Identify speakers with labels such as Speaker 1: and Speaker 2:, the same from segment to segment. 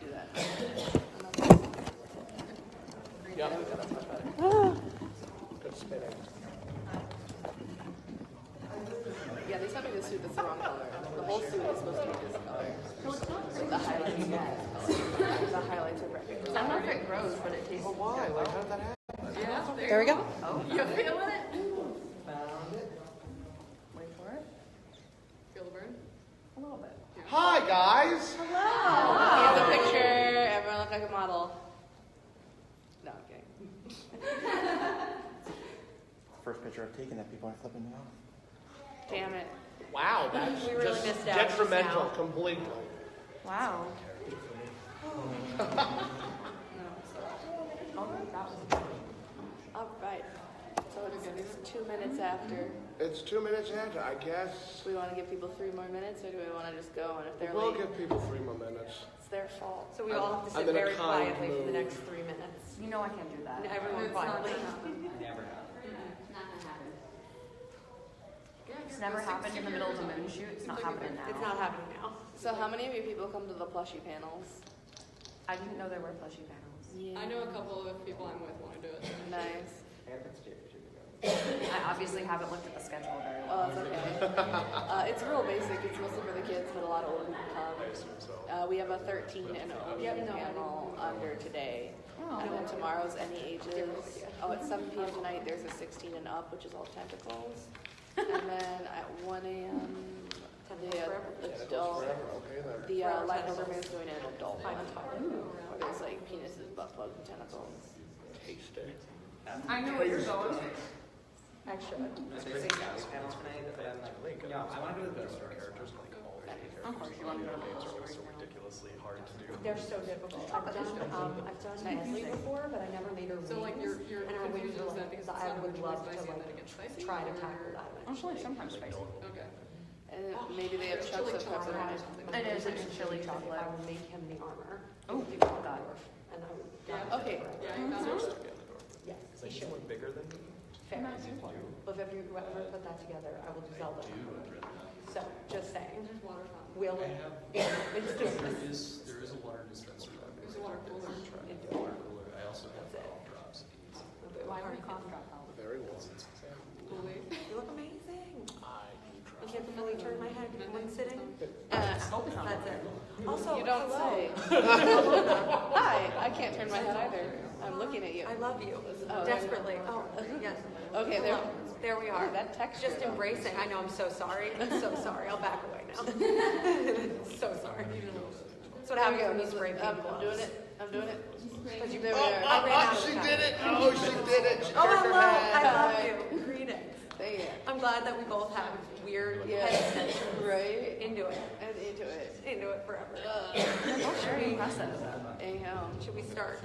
Speaker 1: do that.
Speaker 2: Yep.
Speaker 1: There we go, that's much better.
Speaker 2: Good spinning.
Speaker 1: Yeah, they sent me the suit that's the wrong color. The whole suit is supposed to be this color. Like the highlights are this color. The highlights are bright. I don't know if it grows, but it tastes.
Speaker 2: Well, why? Like, how did that happen?
Speaker 1: Yeah,
Speaker 3: There we go.
Speaker 1: Oh, you feeling it?
Speaker 2: Found it.
Speaker 1: Wait for it.
Speaker 4: Feel the burn?
Speaker 1: A little bit.
Speaker 2: Hi, guys.
Speaker 1: Hello. Here's a picture. Everyone looks like a model. No, I'm kidding.
Speaker 5: First picture I've taken that people are flipping me off.
Speaker 1: Damn it.
Speaker 2: Wow, that's
Speaker 3: We really
Speaker 2: just
Speaker 3: missed out
Speaker 2: detrimental
Speaker 3: just now.
Speaker 2: completely.
Speaker 3: Wow.
Speaker 1: All right. So it's 2 minutes after.
Speaker 2: It's 2 minutes after, I guess.
Speaker 1: Do we want to give people 3 more minutes, or do we want to just go? And if they're
Speaker 2: We'll
Speaker 1: late,
Speaker 2: give people 3 more minutes.
Speaker 1: it's their fault.
Speaker 3: So we all have to
Speaker 2: I'm
Speaker 3: sit
Speaker 2: in a
Speaker 3: very
Speaker 2: kind
Speaker 3: quietly for the
Speaker 2: mood.
Speaker 3: next 3 minutes.
Speaker 6: You know I can't do that.
Speaker 3: And everyone
Speaker 4: It's not
Speaker 3: quietly.
Speaker 4: gonna happen.
Speaker 5: Never happened.
Speaker 6: It's never happened in the middle of a moon shoot. It's not happening now.
Speaker 3: It's not happening now.
Speaker 1: So how many of you people come to the plushie panels?
Speaker 6: I didn't know there were plushie panels.
Speaker 1: Yeah.
Speaker 4: I know a couple of people I'm with want to do it.
Speaker 1: Nice.
Speaker 6: I obviously haven't looked at the schedule very well.
Speaker 1: Oh, it's okay. It's real basic. It's mostly for the kids, but a lot of older people come. We have a 13 and older panel under today. And then tomorrow's any ages. Oh, at 7 p.m. tonight, there's a 16 and up, which is all tentacles. And then at 1 a.m., the adult, the Latin program is doing an adult one, where there's like penises, butt plugs, and tentacles.
Speaker 2: Tasty.
Speaker 6: I know where you're going.
Speaker 1: Extra.
Speaker 5: There's a guys panel tonight, but I'm like, yeah, I want to go to the characters like all the
Speaker 6: Of course, you want to go to the
Speaker 5: names are
Speaker 6: story
Speaker 5: so
Speaker 6: now.
Speaker 5: ridiculously hard to do.
Speaker 3: They're so difficult. I've done Leslie before, but I never made her
Speaker 4: So like
Speaker 3: wings.
Speaker 4: your
Speaker 3: And her wings
Speaker 4: confusion
Speaker 3: are
Speaker 4: is that
Speaker 3: like,
Speaker 4: because
Speaker 3: because
Speaker 4: it's
Speaker 3: I
Speaker 4: not
Speaker 3: would
Speaker 4: originally
Speaker 3: love to
Speaker 4: spicy and then it
Speaker 3: like
Speaker 4: gets spicy?
Speaker 3: try to
Speaker 4: or-
Speaker 3: tackle that.
Speaker 6: Actually, sometimes spicy.
Speaker 4: Okay.
Speaker 1: And maybe they have chunks of pepper in it.
Speaker 6: It is, it's chili chocolate.
Speaker 3: I would make him the armor.
Speaker 6: Oh, God.
Speaker 3: And I would.
Speaker 4: Yeah.
Speaker 1: Okay.
Speaker 4: Yeah, you found it?
Speaker 3: Yes.
Speaker 5: It's like he's like bigger than me.
Speaker 3: Fair. But if you ever put that together, I will do Zelda. So, just saying.
Speaker 4: There's water fountain.
Speaker 3: We'll. Let's do this.
Speaker 5: There is a water dispenser.
Speaker 4: There's a water cooler.
Speaker 3: Into it.
Speaker 5: I also have
Speaker 3: That's it.
Speaker 5: cough drops.
Speaker 3: Why are you cough drop out?
Speaker 2: Very well.
Speaker 4: Fully.
Speaker 3: You look amazing.
Speaker 2: I
Speaker 3: I can't really turn my head when sitting.
Speaker 1: That's
Speaker 3: That's it. Also,
Speaker 1: You don't
Speaker 3: hello.
Speaker 1: say. Hi, I can't turn my head either. I'm looking at you.
Speaker 3: I love you
Speaker 1: Oh,
Speaker 3: desperately. Oh, yes.
Speaker 1: Okay, there.
Speaker 3: There we are.
Speaker 1: That texture,
Speaker 3: Just
Speaker 1: though.
Speaker 3: embracing. I know. I'm so sorry. I'm so sorry. I'll back away now. So sorry. That's what
Speaker 1: There we
Speaker 3: happens
Speaker 1: go.
Speaker 3: when you spray paint
Speaker 1: I'm doing it. I'm doing it.
Speaker 3: Because you
Speaker 1: There we
Speaker 2: Oh,
Speaker 1: are.
Speaker 3: I ran out of
Speaker 2: she
Speaker 3: time.
Speaker 2: did it! Oh, she did it! She
Speaker 3: Oh,
Speaker 2: turned her
Speaker 3: hello.
Speaker 2: head.
Speaker 3: I love you. Greetings.
Speaker 1: Dang it.
Speaker 3: I'm glad that we both have weird
Speaker 1: Yeah.
Speaker 3: headsets
Speaker 1: Right?
Speaker 3: into it.
Speaker 1: And into it.
Speaker 3: Into it forever.
Speaker 6: That's very impressive.
Speaker 1: Anyhow.
Speaker 3: Should we start?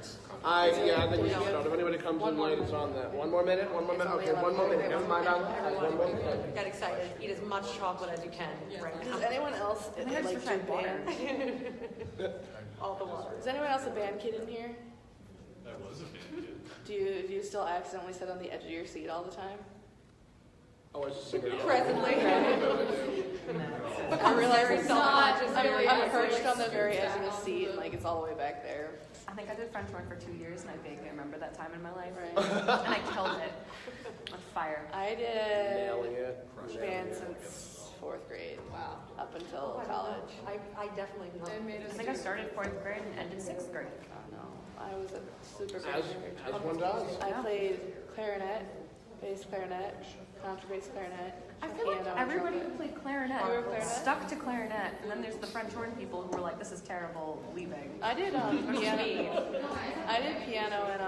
Speaker 2: I think we should start. If anybody comes in late, it's on that. 1 more minute? 1 more minute? Okay, 1 more minute. Never mind. One more minute.
Speaker 3: Get excited. Eat as much chocolate as you can right now.
Speaker 1: Does anyone else
Speaker 6: I
Speaker 1: like
Speaker 6: just
Speaker 1: do
Speaker 6: tried water.
Speaker 1: band?
Speaker 3: All the water.
Speaker 1: Is anyone else a band kid in here?
Speaker 5: I was a band kid.
Speaker 1: Do you still accidentally sit on the edge of your seat all the time?
Speaker 2: Oh, I was just singing.
Speaker 3: Presently.
Speaker 1: I realize
Speaker 3: very
Speaker 1: it's
Speaker 3: self-conscious,
Speaker 1: not.
Speaker 3: very
Speaker 1: I'm
Speaker 3: isolated.
Speaker 1: perched on the very edge of the seat, and like it's all the way back there.
Speaker 6: I think I did French horn for 2 years, and I vaguely remember that time in my life.
Speaker 1: Right.
Speaker 6: And I killed it with fire.
Speaker 1: I did
Speaker 2: Nailing it.
Speaker 1: band since 4th grade.
Speaker 4: Wow.
Speaker 1: Up until college.
Speaker 3: I definitely know.
Speaker 4: They made us
Speaker 6: I think I
Speaker 4: do-
Speaker 6: started 4th grade and ended 6th grade.
Speaker 1: Oh no, I was a super
Speaker 2: As,
Speaker 1: band.
Speaker 2: as one does.
Speaker 1: I played clarinet, bass clarinet, contrabass clarinet,
Speaker 6: I feel like
Speaker 1: piano,
Speaker 6: everybody who
Speaker 1: trumpet.
Speaker 6: played clarinet
Speaker 1: You were clarinet?
Speaker 6: stuck to clarinet, and then there's the French horn people who were like, "This is terrible, leaving."
Speaker 1: I did
Speaker 6: Which is
Speaker 1: piano.
Speaker 6: me.
Speaker 1: I did piano and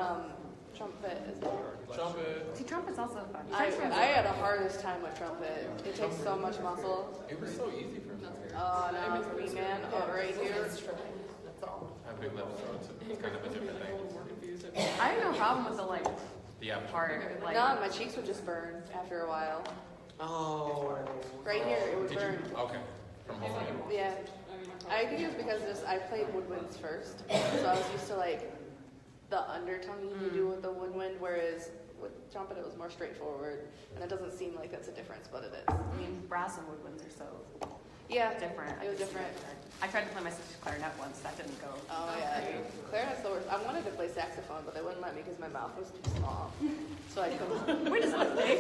Speaker 1: trumpet as well.
Speaker 5: Trumpet.
Speaker 6: See, trumpet's also fun.
Speaker 1: I
Speaker 6: French horn's
Speaker 1: had the hardest time with trumpet. It takes so much muscle.
Speaker 5: It was so easy for me.
Speaker 1: Oh no, for me, man. Oh, right here.
Speaker 3: That's all.
Speaker 5: Having lips, so it's kind of a different
Speaker 4: I'm a
Speaker 5: thing.
Speaker 4: little more confused.
Speaker 6: I have no problem with the like
Speaker 5: Yeah.
Speaker 6: part. Like,
Speaker 1: No, my cheeks would just burn after a while.
Speaker 2: Oh.
Speaker 1: Right here, it would
Speaker 5: Did you?
Speaker 1: burn.
Speaker 5: Okay. From holding it.
Speaker 1: Yeah. I think it was because I played woodwinds first, so I was used to like the undertonguing you do with the woodwind, whereas with trumpet it was more straightforward, and it doesn't seem like that's a difference, but it is.
Speaker 6: I mean, brass and woodwinds are so.
Speaker 1: Yeah,
Speaker 6: different.
Speaker 1: it was different.
Speaker 6: I tried to play my sister's clarinet once. That didn't go.
Speaker 1: Oh yeah, clarinet's the worst. I wanted to play saxophone, but they wouldn't let me because my mouth was too small. So I couldn't.
Speaker 6: Wait, is that a thing?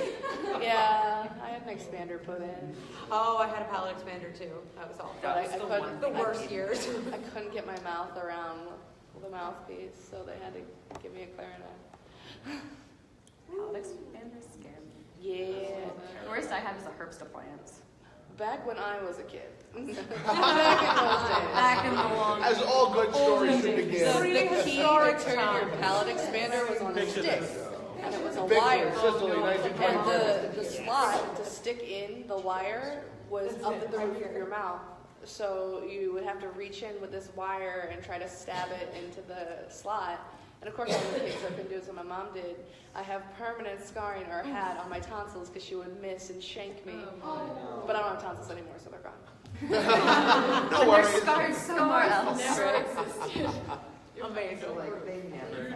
Speaker 1: Yeah, I had an expander put in.
Speaker 3: Oh, I had a palate expander too. That was awful.
Speaker 1: But I
Speaker 6: one
Speaker 3: The
Speaker 1: couldn't.
Speaker 3: worst years.
Speaker 1: I couldn't get my mouth around the mouthpiece, so they had to give me a clarinet.
Speaker 6: Palate expander scared me.
Speaker 1: Yeah.
Speaker 6: The worst I had was a herpes appliance.
Speaker 1: Back when I was a kid.
Speaker 6: Back in the long.
Speaker 2: As all good stories should begin.
Speaker 1: The key to turn your palate expander was on a stick. And it was a wire.
Speaker 2: Sicily,
Speaker 1: And
Speaker 2: 1920.
Speaker 1: the slot to stick in the wire was up at the roof of your mouth. So you would have to reach in with this wire and try to stab it into the slot. And of course, all the kids I couldn't do it, so my mom did. I have permanent scarring or had on my tonsils because she would miss and shank me. But I don't have tonsils anymore, so they're gone.
Speaker 2: No worries.
Speaker 6: Scars somewhere else.
Speaker 3: Amazing.
Speaker 7: Like they never.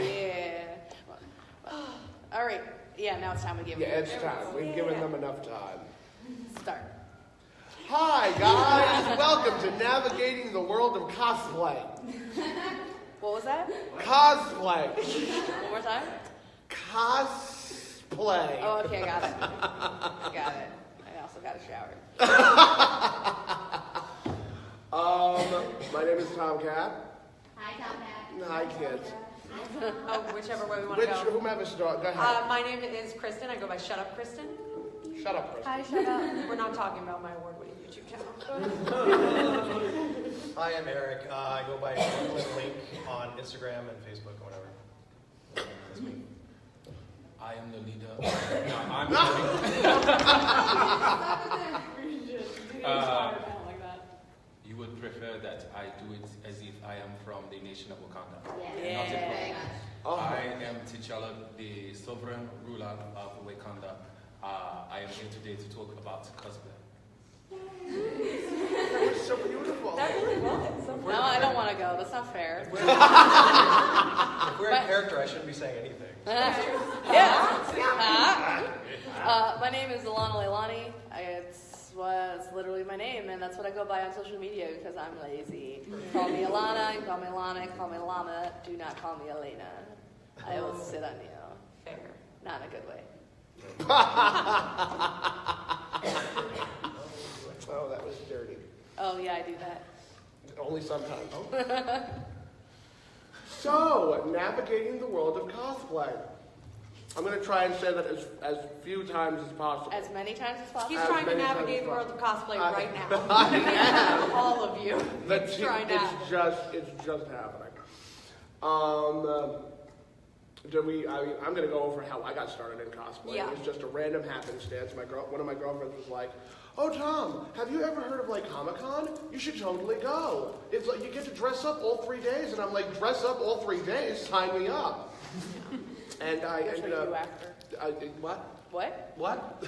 Speaker 1: Yeah. All right. Yeah, now it's time we give
Speaker 2: Yeah,
Speaker 1: it.
Speaker 2: it's time. We've given them enough time.
Speaker 1: Start.
Speaker 2: Hi, guys. Welcome to Navigating the World of Cosplay.
Speaker 1: What was that?
Speaker 2: Cosplay.
Speaker 1: One more time?
Speaker 2: Cosplay.
Speaker 1: Oh, okay, I got it. Got it. I also got a shower.
Speaker 2: My name is Tom Catt.
Speaker 7: Hi, Tom Matt.
Speaker 2: Hi, kids.
Speaker 3: Oh, whichever way we want to go.
Speaker 2: Whomever start, go ahead.
Speaker 3: My name is Kristen. I go by Shut Up Kristen.
Speaker 2: Shut up, Chris.
Speaker 6: Hi, shut up.
Speaker 3: We're not talking about my award-winning YouTube channel.
Speaker 8: Hi, I'm Eric. I go by Link on Instagram and Facebook or whatever. That's me.
Speaker 9: I am the leader. No, I'm
Speaker 4: like that.
Speaker 9: You would prefer that I do it as if I am from the nation of Wakanda.
Speaker 7: Yeah.
Speaker 9: Not a
Speaker 7: Very
Speaker 9: problem.
Speaker 7: much.
Speaker 9: I am T'Challa, the sovereign ruler of Wakanda. I am here today to talk about cosplay.
Speaker 2: That was so beautiful.
Speaker 3: That really was.
Speaker 1: No, I don't want to go. That's not fair.
Speaker 8: If we're in character, I shouldn't be saying anything.
Speaker 1: My name is Ilana Leilani. It's literally my name, and that's what I go by on social media because I'm lazy. Call me Ilana, you call me Ilana, call me Lama. Do not call me Elena. I will sit on you.
Speaker 3: Fair.
Speaker 1: Not in a good way.
Speaker 2: Oh, that was dirty.
Speaker 1: Oh, yeah, I do that.
Speaker 2: Only sometimes. So, navigating the world of cosplay. I'm going to try and say that as few times as possible.
Speaker 1: As many times as possible.
Speaker 3: He's trying to navigate the world of cosplay right now.
Speaker 2: I am.
Speaker 3: All of you.
Speaker 2: It's
Speaker 3: trying to happen.
Speaker 2: just happening. I'm going to go over how I got started in cosplay.
Speaker 3: Yeah.
Speaker 2: It was just a random happenstance. One of my girlfriends was like, "Oh, Tom, have you ever heard of like Comic-Con? You should totally go. It's like you get to dress up all 3 days." And I'm like, "Dress up all 3 days? Sign me up." And I
Speaker 1: That's
Speaker 2: ended
Speaker 1: what you
Speaker 2: up.
Speaker 1: after.
Speaker 2: What?
Speaker 1: What?
Speaker 2: What?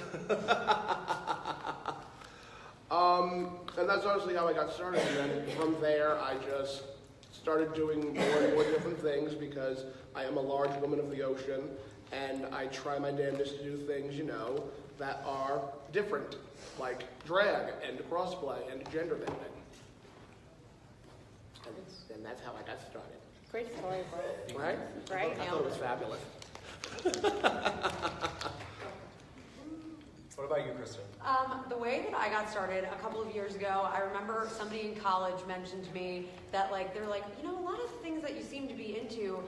Speaker 2: And that's honestly how I got started. And then from there, I just started doing more and more different things because I am a large woman of the ocean, and I try my damnedest to do things, that are different, like drag and crossplay and gender bending. And that's how I got started.
Speaker 1: Great story, bro.
Speaker 2: Right?
Speaker 1: Right?
Speaker 2: I thought it was fabulous.
Speaker 8: What about you, Kristen?
Speaker 3: The way that I got started a couple of years ago, I remember somebody in college mentioned to me that they're like, a lot of the things that you seem to be into,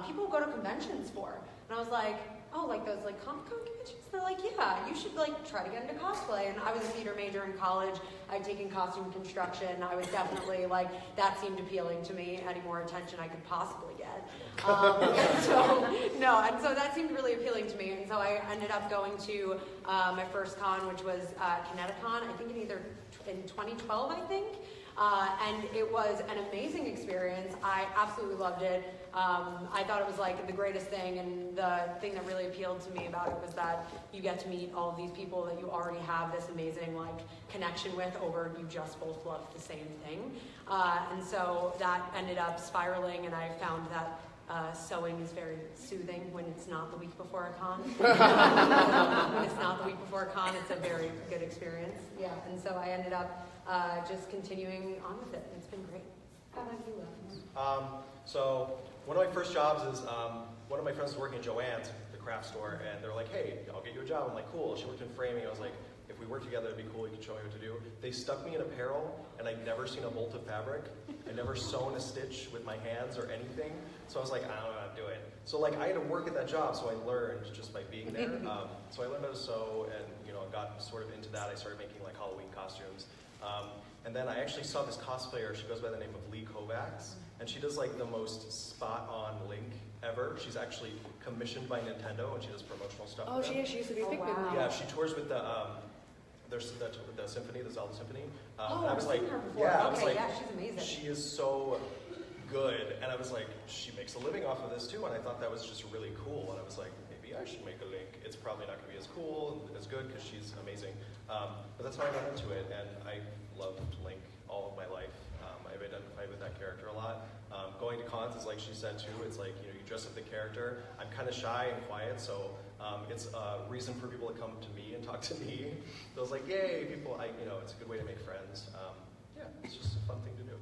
Speaker 3: people go to conventions for. And I was like, oh, like those Comic-Con conventions? They're like, yeah, you should try to get into cosplay. And I was a theater major in college. I'd taken costume construction. I was definitely that seemed appealing to me. Any more attention I could possibly get. And so that seemed really appealing to me. And so I ended up going to my first con, which was Kineticon, I think in 2012, I think. And it was an amazing experience. I absolutely loved it. I thought it was the greatest thing, and the thing that really appealed to me about it was that you get to meet all of these people that you already have this amazing connection with over you just both love the same thing. And so that ended up spiraling, and I found that sewing is very soothing when it's not the week before a con. When it's not the week before a con, it's a very good experience. Yeah, and so I ended up just continuing on with it. It's been great. How about you, Evan?
Speaker 8: So one of my first jobs is one of my friends was working at Joann's, the craft store, and they're like, hey, I'll get you a job. I'm like, cool. She worked in framing. I was like, if we work together, it'd be cool. You can show me what to do. They stuck me in apparel, and I'd never seen a bolt of fabric. I'd never sewn a stitch with my hands or anything. So I was like, I don't know how to do it. So like I had to work at that job, so I learned just by being there. So I learned how to sew, and got sort of into that. I started making like Halloween costumes. And then I actually saw this cosplayer. She goes by the name of Lee Kovacs, and she does like the most spot-on Link ever. She's actually commissioned by Nintendo, and she does promotional stuff.
Speaker 1: Oh, she used to be Pikmin.
Speaker 3: Wow.
Speaker 8: Yeah, she tours with the symphony, the Zelda Symphony.
Speaker 3: Oh,
Speaker 8: and I was
Speaker 3: I've
Speaker 8: like,
Speaker 3: seen her before.
Speaker 8: yeah, I was
Speaker 3: Okay,
Speaker 8: like,
Speaker 3: yeah, she's amazing.
Speaker 8: She is so good, and I was like, she makes a living off of this too, and I thought that was just really cool. And I was like, maybe I should make a Link. It's probably not going to be as cool and as good because she's amazing. But that's how I got into it, and I loved Link all of my life. I've identified with that character a lot. Going to cons is like she said too. It's like you dress up the character. I'm kind of shy and quiet, so it's a reason for people to come to me and talk to me. So I was like, yay, people! It's a good way to make friends. Yeah, it's just a fun thing to do.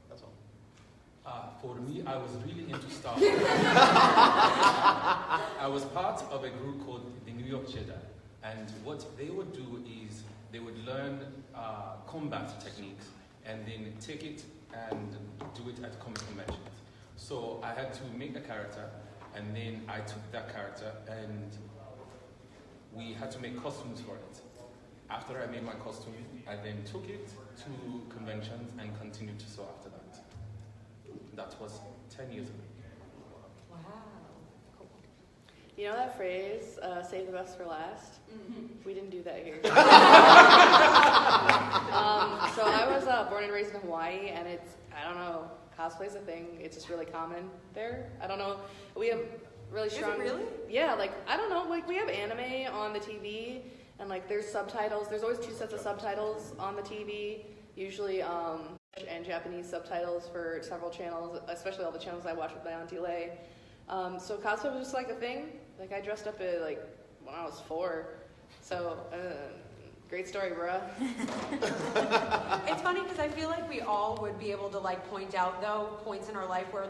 Speaker 8: That's all.
Speaker 9: For me, I was really into Star Wars. I was part of a group called the New York Jedi, and what they would do is they would learn combat techniques and then take it and do it at comic conventions. So I had to make a character, and then I took that character and we had to make costumes for it. After I made my costume, I then took it to conventions and continued to sew after that. That was 10 years ago.
Speaker 3: Wow. Cool.
Speaker 1: You know that phrase, save the best for last?
Speaker 4: Mm-hmm.
Speaker 1: We didn't do that here. So I was born and raised in Hawaii, and I don't know, cosplay's a thing. It's just really common there. I don't know. We have really strong...
Speaker 3: Is it really?
Speaker 1: Yeah, I don't know, we have anime on the TV, and there's subtitles. There's always 2 sets of subtitles on the TV, usually and Japanese subtitles for several channels, especially all the channels I watch with my Auntie Lei. So cosplay was just a thing. I dressed up when I was 4. So, great story, bruh.
Speaker 3: It's funny because I feel like we all would be able to point out points in our life where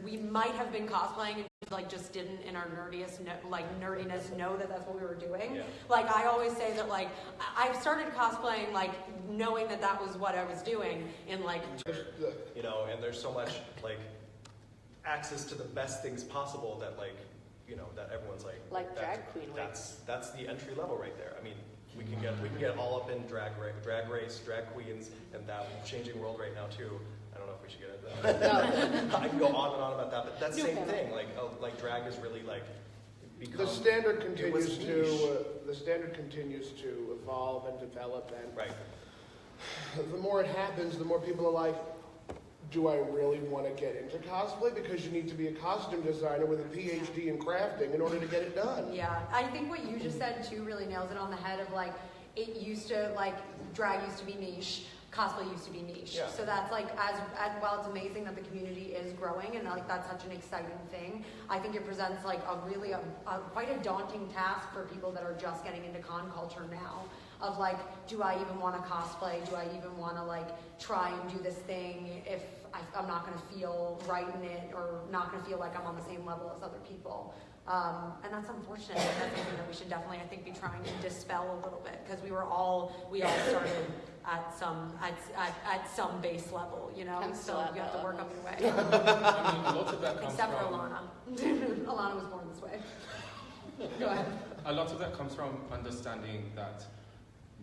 Speaker 3: we might have been cosplaying and just didn't in our nerdiness know that that's what we were doing.
Speaker 8: Yeah.
Speaker 3: I always say that I started cosplaying knowing that was what I was doing in
Speaker 8: and there's so much access to the best things possible that that everyone's
Speaker 1: drag queen
Speaker 8: that's the entry level right there. I mean, we can get all up in drag race, drag queens, and that changing world right now too. I don't know if we should get into that.
Speaker 1: No.
Speaker 8: I can go on and on about that, but that's the same thing. Drag is really become,
Speaker 2: the standard continues to evolve and develop, and
Speaker 8: right.
Speaker 2: The more it happens, the more people are like, do I really want to get into cosplay? Because you need to be a costume designer with a PhD in crafting in order to get it done.
Speaker 3: Yeah, I think what you just said too really nails it on the head of it used to drag used to be niche, cosplay used to be niche.
Speaker 8: Yeah.
Speaker 3: So that's as while it's amazing that the community is growing and that's such an exciting thing, I think it presents quite a daunting task for people that are just getting into con culture now. Of do I even want to cosplay? Do I even want to try and do this thing if I'm not going to feel right in it or not going to feel like I'm on the same level as other people? And that's unfortunate. That's something that we should definitely, I think, be trying to dispel a little bit because we all started at some base level, so you have to work up your way.
Speaker 9: I mean, a lot of that comes
Speaker 3: Except for
Speaker 9: from...
Speaker 3: Alana. Alana was born this way. Go ahead.
Speaker 9: A lot of that comes from understanding that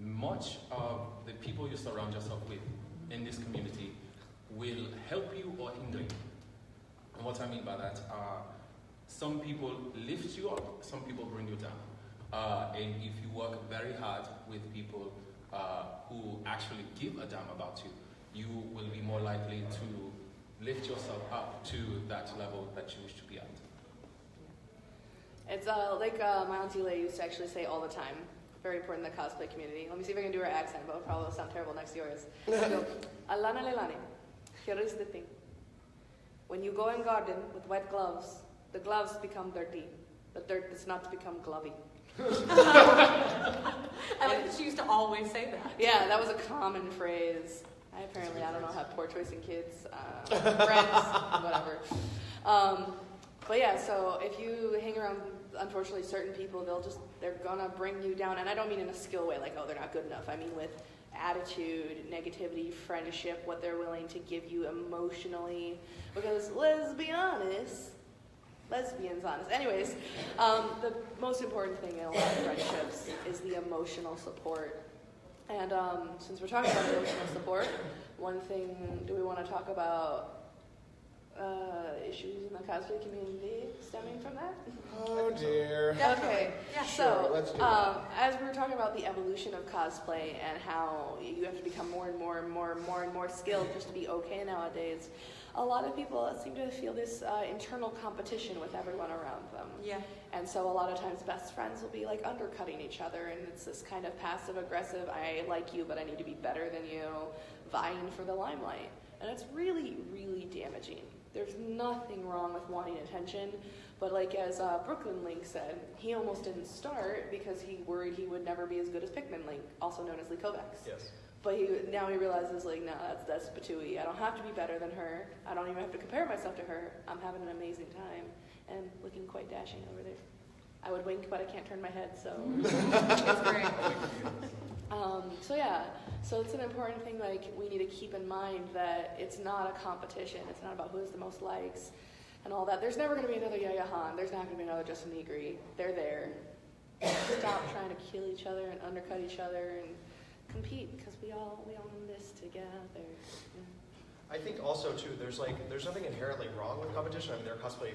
Speaker 9: much of the people you surround yourself with in this community will help you or hinder you. And what I mean by that are some people lift you up, some people bring you down. And if you work very hard with people who actually give a damn about you, you will be more likely to lift yourself up to that level that you wish to be at.
Speaker 1: It's my Auntie Lei used to actually say all the time. Very important in the cosplay community. Let me see if I can do her accent, but it'll probably sound terrible next to yours. Alana Lelani. Here is the thing. When you go and garden with wet gloves, the gloves become dirty. The dirt does not become glovey.
Speaker 3: I like that she used to always say that.
Speaker 1: Yeah, that was a common phrase. I don't know, have poor choice in kids, friends, whatever. But yeah, so if you hang around, unfortunately, certain people, they're gonna bring you down. And I don't mean in a skill way, like, oh, they're not good enough. I mean with attitude, negativity, friendship, what they're willing to give you emotionally. Because let's be honest, lesbians honest. Anyways, the most important thing in a lot of friendships is the emotional support. And since we're talking about emotional support, one thing, do we want to talk about issues in the cosplay community stemming from that?
Speaker 2: Oh dear.
Speaker 1: Okay,
Speaker 3: Yeah.
Speaker 2: Sure, let's do that.
Speaker 1: As we were talking about the evolution of cosplay and how you have to become more and more skilled just to be okay nowadays, a lot of people seem to feel this internal competition with everyone around them.
Speaker 3: Yeah.
Speaker 1: And so a lot of times best friends will be like undercutting each other, and it's this kind of passive aggressive, I like you but I need to be better than you, vying for the limelight. And it's really, really damaging. There's nothing wrong with wanting attention, but like as Brooklyn Link said, he almost didn't start because he worried he would never be as good as Pikmin Link, also known as Lee Kovacs.
Speaker 8: Yes.
Speaker 1: But now he realizes, like, no, that's patooey. I don't have to be better than her. I don't even have to compare myself to her. I'm having an amazing time and looking quite dashing over there. I would wink, but I can't turn my head, so it's great. So it's an important thing, like, we need to keep in mind that it's not a competition. It's not about who has the most likes and all that. There's never going to be another Yaya Han. There's not going to be another Justin Negri. They're there. Stop trying to kill each other and undercut each other and compete, because we all in this together. Yeah.
Speaker 8: I think also too, there's nothing inherently wrong with competition. I mean, there are cosplay,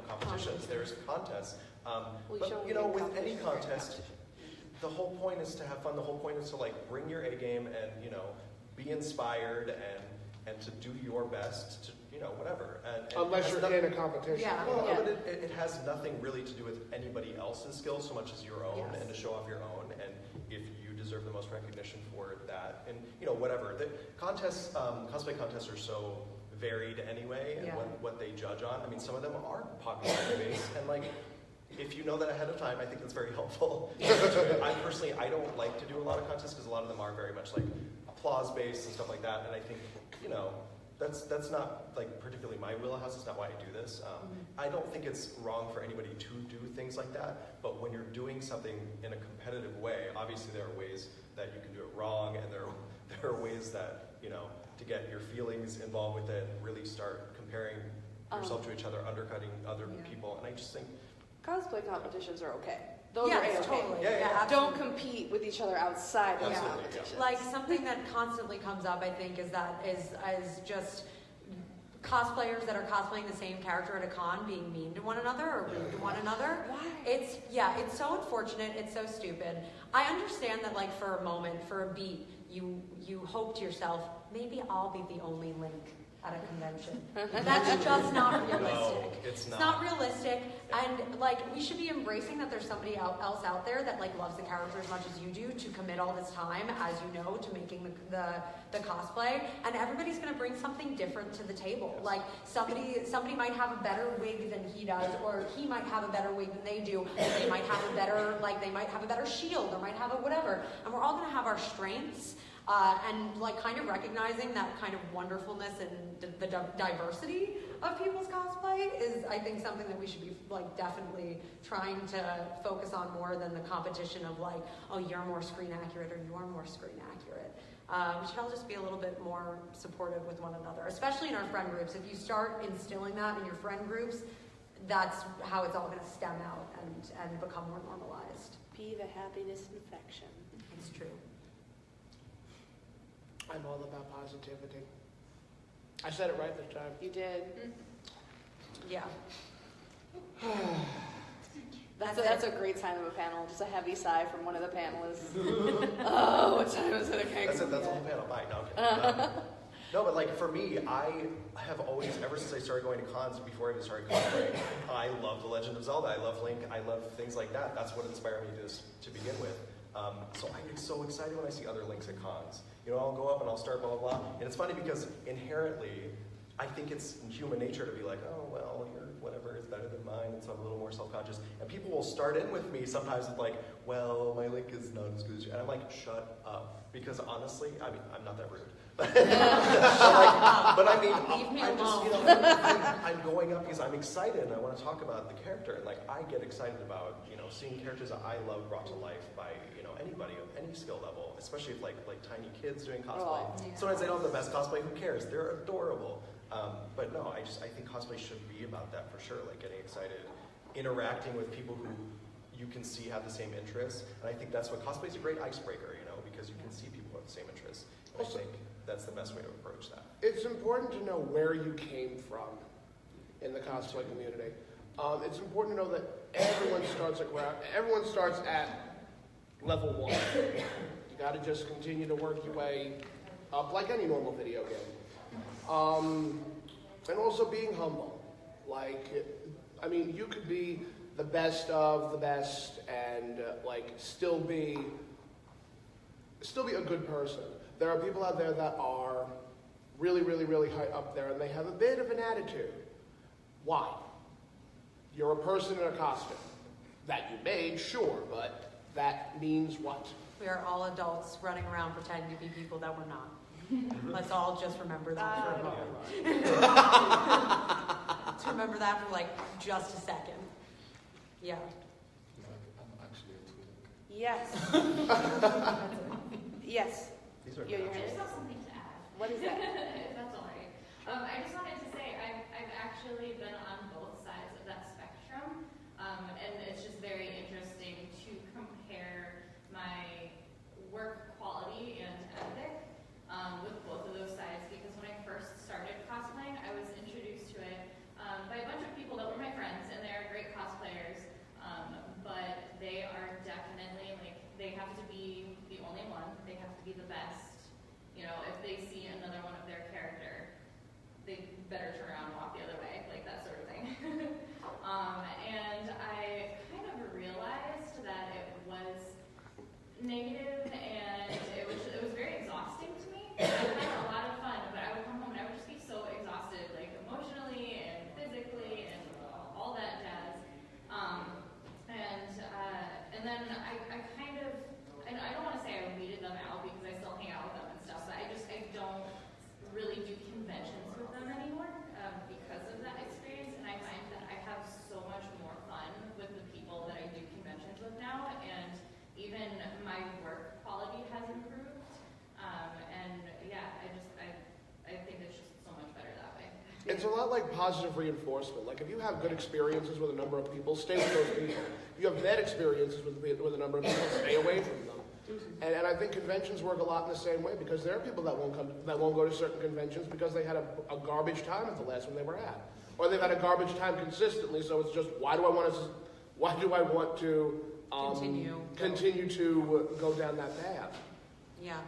Speaker 8: competitions. There's contests. But with any contest, the whole point is to have fun. The whole point is to bring your A game and be inspired and to do your best to whatever. And
Speaker 2: Unless you're in a competition.
Speaker 3: Yeah.
Speaker 8: Well, but it has nothing really to do with anybody else's skill so much as your own, and to show off your own. And if you deserve the most recognition for that, and whatever. The contests, cosplay contests are so varied anyway, and what they judge on. I mean, some of them are popularity based, and if you know that ahead of time, I think that's very helpful. I don't like to do a lot of contests because a lot of them are very much applause based and stuff like that, and I think that's not particularly my wheelhouse. It's not why I do this. I don't think it's wrong for anybody to do things like that, but when you're doing something in a competitive way, obviously there are ways that you can do it wrong, and there are ways that to get your feelings involved with it and really start comparing yourself to each other, undercutting other people, and I just think
Speaker 1: cosplay competitions are okay. Those are A-okay.
Speaker 3: Totally.
Speaker 8: Yeah.
Speaker 1: Don't compete with each other outside of competitions.
Speaker 3: Something that constantly comes up, I think, is just cosplayers that are cosplaying the same character at a con being mean to one another or rude to one another.
Speaker 1: Why?
Speaker 3: It's so unfortunate. It's so stupid. I understand that, for a moment, for a beat, you hope to yourself, maybe I'll be the only Link at a convention. That's just not realistic.
Speaker 8: No, it's not.
Speaker 3: It's not realistic, and we should be embracing that there's somebody else out there that loves the character as much as you do, to commit all this time, as you know, to making the cosplay, and everybody's going to bring something different to the table. Somebody might have a better wig than he does, or he might have a better wig than they do. They might have a better they might have a better shield, or might have a whatever, and we're all going to have our strengths. And kind of recognizing that kind of wonderfulness and the diversity of people's cosplay is, I think, something that we should be definitely trying to focus on more than the competition of oh, you're more screen accurate or you're more screen accurate. We should all just be a little bit more supportive with one another, especially in our friend groups. If you start instilling that in your friend groups, that's how it's all going to stem out and become more normalized.
Speaker 1: Be the happiness infection.
Speaker 3: It's true.
Speaker 2: I'm all about positivity. I said it right this time.
Speaker 1: You did.
Speaker 3: Yeah.
Speaker 1: That's a great sign of a panel. Just a heavy sigh from one of the panelists. Oh, what time is it?
Speaker 8: That's it. That's the whole panel. Bye. No, I'm kidding. No, but for me, I have always, ever since I started going to cons, before I even started cosplaying, I love The Legend of Zelda. I love Link. I love things like that. That's what inspired me to begin with. So I get so excited when I see other Links at cons. I'll go up and I'll start blah, blah, blah. And it's funny because inherently, I think it's human nature to be like, oh, well, your whatever is better than mine, and so I'm a little more self-conscious. And people will start in with me sometimes with like, well, my link is not as good as you. And I'm like, shut up. Because honestly, I mean, I'm not that rude. but I mean, I'm just, you know, I'm going up because I'm excited and I want to talk about the character. And like, I get excited about, you know, seeing characters that I love brought to life by, you know, anybody of any skill level, especially if like tiny kids doing cosplay. Sometimes they don't have the best cosplay, who cares? They're adorable. But no, I think cosplay should be about that for sure, like getting excited, interacting with people who you can see have the same interests. And I think that's what cosplay is a great icebreaker, you know, because you can see people who have the same interests. And I think that's the best way to approach that.
Speaker 2: It's important to know where you came from in the cosplay community. It's important to know that everyone starts at level 1. You got to just continue to work your way up like any normal video game. And also being humble. Like, I mean, you could be the best of the best and like still be a good person. There are people out there that are really, really, really high up there and they have a bit of an attitude. Why? You're a person in a costume that you made, sure, but that means what?
Speaker 3: We are all adults running around pretending to be people that we're not. Let's all just remember that for a moment. Let's remember that for like just a second. Yeah.
Speaker 9: I'm actually a twink.
Speaker 1: Yes. Yes.
Speaker 8: These are
Speaker 1: Your
Speaker 7: I
Speaker 1: hand.
Speaker 7: just have something to add.
Speaker 1: What is that?
Speaker 7: If that's all right. I just wanted to say I've actually been on both sides of that spectrum, and it's just very interesting to compare my work quality and ethic with both of those sides, because when I first started cosplaying, I was introduced to it by a bunch of people that were my friends, and they're great cosplayers, but they are definitely, like, they have to be the only one, they have to be the best. You know, if they see another one of their character, they better turn around and walk the other way, like that sort of thing. And I kind of realized that it was negative and it was very exhausting to me. I had a lot of fun, but I would come home and I would just be so exhausted, like emotionally and physically and all that jazz. And then I kind of, I don't want to say I weeded them out because I still hang out with them and stuff, but I don't really do conventions with them anymore because of that experience, and I find that I have so much more fun with the people that I do conventions with now, and even my work quality has improved, and yeah, I think it's just so much better that way.
Speaker 2: It's a lot like positive reinforcement. Like if you have good experiences with a number of people, stay with those people. If you have bad experiences with a number of people, stay away from them. And I think conventions work a lot in the same way, because there are people that won't go to certain conventions because they had a garbage time at the last one they were at, or they've had a garbage time consistently. So it's just, why do I want to continue to go down that path?
Speaker 3: Yeah.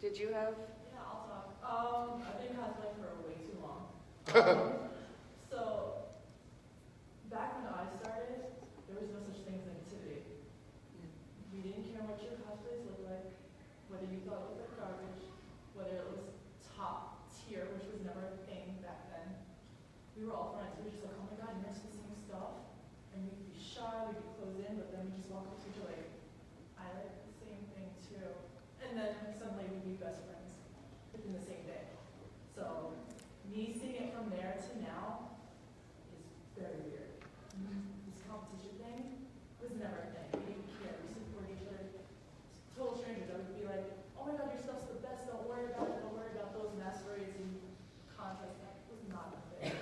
Speaker 1: Did you have?
Speaker 10: Yeah, I'll talk. I've been cosplaying for way too long. So, back when I started, there was no such thing as negativity. We didn't care what your cosplays looked like, whether you thought it looked like garbage, whether it was top tier, which was never a thing back then. We were all friends. We were just like, oh my god, you're next to the same stuff. And we'd be shy, we'd be closed in, but then we just walk up to each other like, I like the same thing too. And then suddenly we'd be best friends within the same day. So, me seeing it from there to now is very weird. This competition thing was never a thing. We didn't care. We supported each other. Total strangers. I would be like, oh my god, your stuff's the best. Don't worry about it. Don't worry about those masquerades and contests. That was not a thing.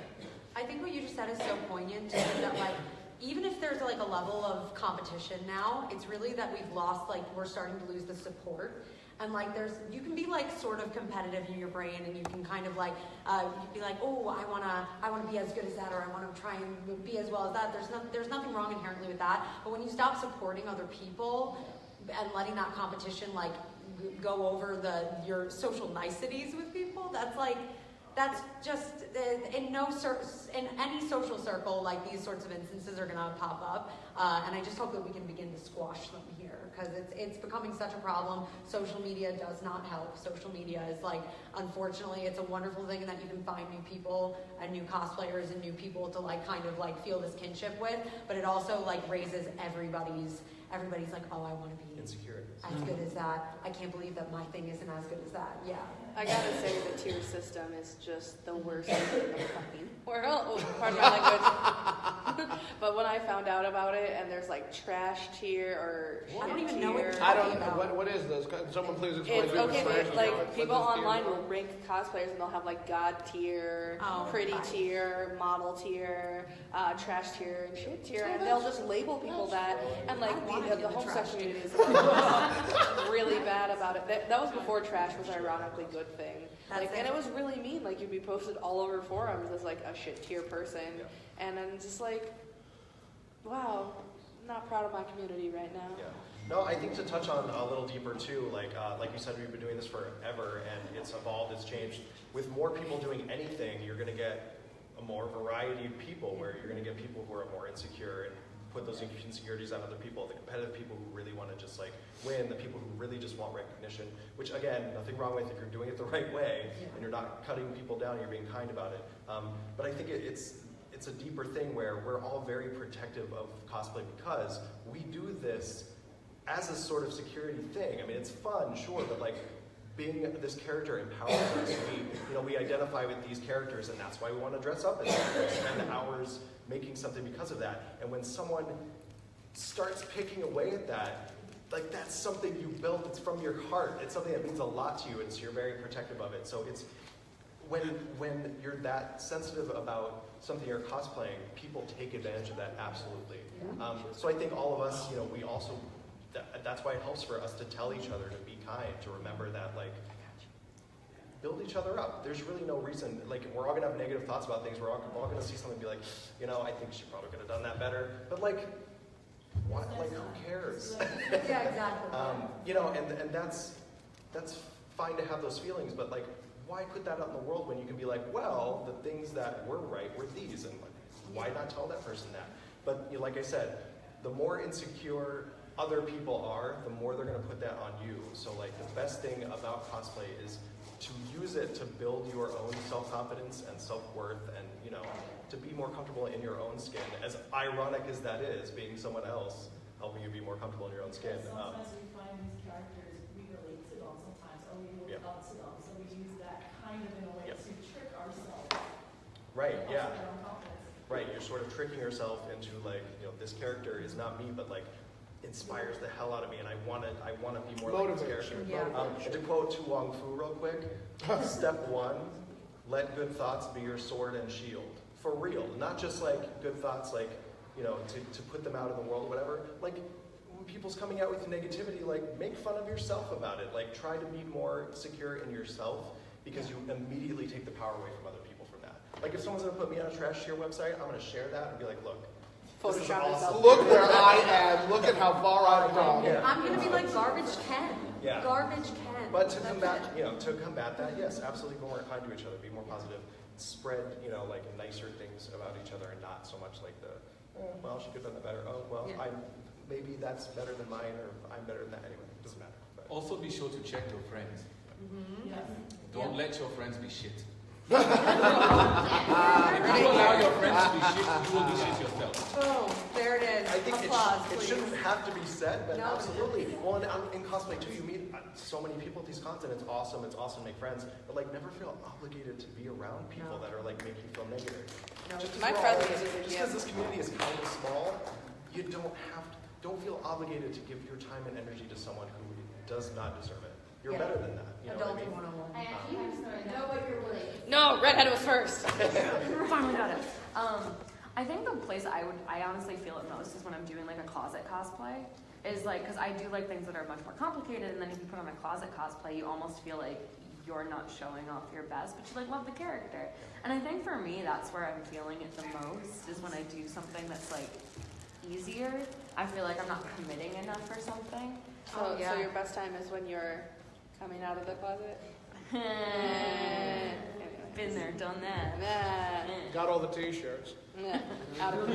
Speaker 3: I think what you just said is so poignant, is that like, even if there's like a level of competition now, it's really that we've lost, like, we're starting to lose the support. And like you can be like sort of competitive in your brain, and you can kind of like, you'd be like, oh, I wanna be as good as that, or I wanna try and be as well as that. There's nothing wrong inherently with that. But when you stop supporting other people and letting that competition like go over your social niceties with people, that's like, that's just in any social circle, like these sorts of instances are going to pop up, and I just hope that we can begin to squash them here, because it's becoming such a problem. Social media does not help. Social media is like, unfortunately, it's a wonderful thing that you can find new people and new cosplayers and new people to like kind of like feel this kinship with, but it also like raises everybody's like, oh, I want to be
Speaker 8: insecurities.
Speaker 3: As good as that. I can't believe that my thing isn't as good as that. Yeah.
Speaker 1: I gotta say, the tier system is just the worst thing in the fucking world. Oh, pardon my language. But when I found out about it, and there's like trash tier or
Speaker 3: I don't
Speaker 1: shit
Speaker 3: even know what
Speaker 1: tier.
Speaker 3: you're
Speaker 2: I don't.
Speaker 3: talking about.
Speaker 2: What is this? Can someone please explain?
Speaker 1: It's
Speaker 2: to me
Speaker 1: okay,
Speaker 2: what trash
Speaker 1: but
Speaker 2: is?
Speaker 1: like
Speaker 2: What
Speaker 1: people
Speaker 2: this tier
Speaker 1: online
Speaker 2: is?
Speaker 1: will rank cosplayers, and they'll have like god tier, pretty
Speaker 3: fine.
Speaker 1: tier, model tier, trash tier, and shit tier, and they'll just label people that. And like the home sex community is really bad about it. That was before trash was ironically good thing. And it was really mean. Like you'd be posted all over forums as like a shit tier person, and I'm just like, wow, not proud of my community right now.
Speaker 8: Yeah. No, I think to touch on a little deeper too, like you said, we've been doing this forever, and it's evolved, it's changed. With more people doing anything, you're going to get a more variety of people, where you're going to get people who are more insecure and put those insecurities on other people, the competitive people who really want to just like win, the people who really just want recognition, which again, nothing wrong with if you're doing it the right way and you're not cutting people down, you're being kind about it. But I think it's a deeper thing where we're all very protective of cosplay because we do this as a sort of security thing. I mean, it's fun, sure, but like being this character empowers us. We identify with these characters, and that's why we want to dress up and spend hours making something because of that. And when someone starts picking away at that, like that's something you built, it's from your heart, it's something that means a lot to you, and so you're very protective of it. So it's when you're that sensitive about something you're cosplaying, people take advantage of that, absolutely. So I think all of us, we also, that's why it helps for us to tell each other to be kind, to remember that, like, build each other up. There's really no reason, like, we're all gonna have negative thoughts about things, we're all gonna see something and be like, I think she probably could have done that better, but like, what, like, who cares?
Speaker 3: Yeah, exactly.
Speaker 8: And that's fine to have those feelings, but like, why put that out in the world when you can be like, well, the things that were right were these, and like, why not tell that person that? But like I said, the more insecure other people are, the more they're going to put that on you. So like the best thing about cosplay is to use it to build your own self-confidence and self-worth, and to be more comfortable in your own skin. As ironic as that is, being someone else helping you be more comfortable in your own skin.
Speaker 10: Sometimes we find these characters we relate to them sometimes, or we look up to them, so we use that kind of in a way to trick ourselves.
Speaker 8: Right,
Speaker 10: and
Speaker 8: yeah.
Speaker 10: also our own confidence.
Speaker 8: Right, you're sort of tricking yourself into like, this character is not me, but like inspires the hell out of me, and I want to be more like this character.
Speaker 3: Yeah.
Speaker 8: And to quote Tu Wong Fu real quick, step 1, let good thoughts be your sword and shield. For real, not just like good thoughts, like to put them out in the world or whatever. Like when people's coming out with negativity, like make fun of yourself about it. Like try to be more secure in yourself, because you immediately take the power away from other people from that. Like if someone's gonna put me on a trash tier website, I'm gonna share that and be like, look, this is awesome.
Speaker 2: Look where I am. Look at how far I've come.
Speaker 8: Yeah.
Speaker 3: I'm gonna be like Garbage Ken.
Speaker 8: Yeah.
Speaker 3: Garbage Ken.
Speaker 8: But to combat that, yes, absolutely be more kind to each other, be more positive, spread, like nicer things about each other, and not so much like the, well, she could have done that better. Oh, well, maybe that's better than mine, or I'm better than that anyway. It doesn't matter. But.
Speaker 9: Also be sure to check your friends.
Speaker 3: Mm-hmm.
Speaker 10: Yes.
Speaker 9: Don't let your friends be shit. If you allow your friends to be shit, you will be shit yourself.
Speaker 3: Boom, there it is.
Speaker 8: I think
Speaker 3: Applause,
Speaker 8: it shouldn't have to be said, but
Speaker 3: No.
Speaker 8: absolutely. Well, and in cosplay too, you meet so many people at these cons, and it's awesome to make friends, but like never feel obligated to be around people that are like make you feel negative.
Speaker 3: No.
Speaker 8: Just
Speaker 1: My
Speaker 8: because
Speaker 1: presence
Speaker 8: this community is kind of small, you don't feel obligated to give your time and energy to someone who does not deserve it. You're better than that. You know what I
Speaker 3: Adulting
Speaker 8: mean?
Speaker 3: 101.
Speaker 7: I actually have a story. Know what you're willing.
Speaker 1: No, redhead was first.
Speaker 6: Finally got it. I think the place I honestly feel it most is when I'm doing like a closet cosplay. Is like, because I do like things that are much more complicated, and then if you put on a closet cosplay, you almost feel like you're not showing off your best, but you like love the character. And I think for me, that's where I'm feeling it the most, is when I do something that's like easier. I feel like I'm not committing enough for something.
Speaker 1: So your best time is when you're coming out of the closet?
Speaker 6: Been there, done that.
Speaker 1: Nah.
Speaker 2: Got all the t-shirts.
Speaker 1: Yeah. Out of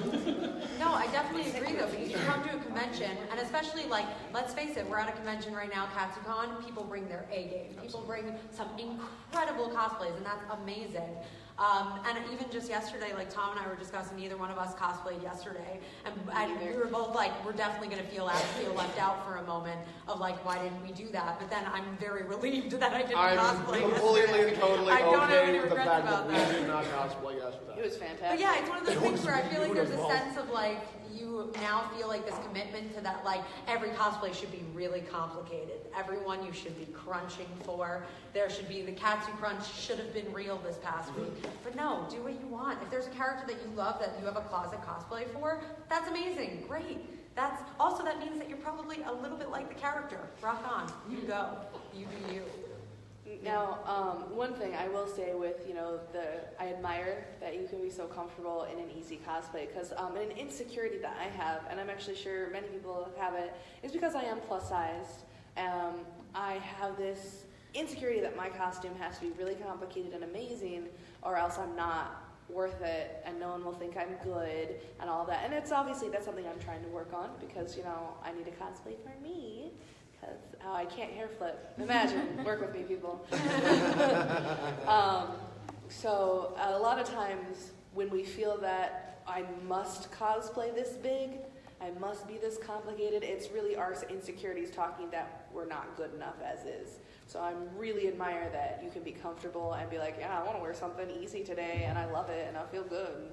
Speaker 3: No, I definitely agree though, because you come to a convention, and especially like, let's face it, we're at a convention right now, Katsucon, people bring their A game. People bring some incredible cosplays, and that's amazing. And even just yesterday, like Tom and I were discussing, neither one of us cosplayed yesterday, and we were both like, we're definitely going to feel left out for a moment of like, why didn't we do that? But then I'm very relieved that I didn't cosplay
Speaker 2: I'm completely
Speaker 3: yesterday.
Speaker 2: and totally
Speaker 3: I don't have
Speaker 2: okay
Speaker 3: any
Speaker 2: with the
Speaker 3: regrets
Speaker 2: fact
Speaker 3: about
Speaker 2: that we
Speaker 3: that.
Speaker 2: did not cosplay yesterday.
Speaker 1: It was fantastic.
Speaker 3: But yeah, it's one of those things where I feel like there's a
Speaker 2: beautiful.
Speaker 3: sense of like, you now feel like this commitment to that, like every cosplay should be really complicated. Everyone you should be crunching for. There should be, the Katsucon should have been real this past week. But no, do what you want. If there's a character that you love that you have a closet cosplay for, that's amazing, great. That's also, that means that you're probably a little bit like the character. Rock on, you go, you do you.
Speaker 1: Now, one thing I will say with, I admire that you can be so comfortable in an easy cosplay, because an insecurity that I have, and I'm actually sure many people have it, is because I am plus sized. I have this insecurity that my costume has to be really complicated and amazing, or else I'm not worth it, and no one will think I'm good, and all that. And it's obviously, that's something I'm trying to work on, because, I need a cosplay for me. Because I can't hair flip. Imagine, work with me, people. So a lot of times when we feel that I must cosplay this big, I must be this complicated, it's really our insecurities talking that we're not good enough as is. So I really admire that you can be comfortable and be like, yeah, I want to wear something easy today, and I love it, and I feel good.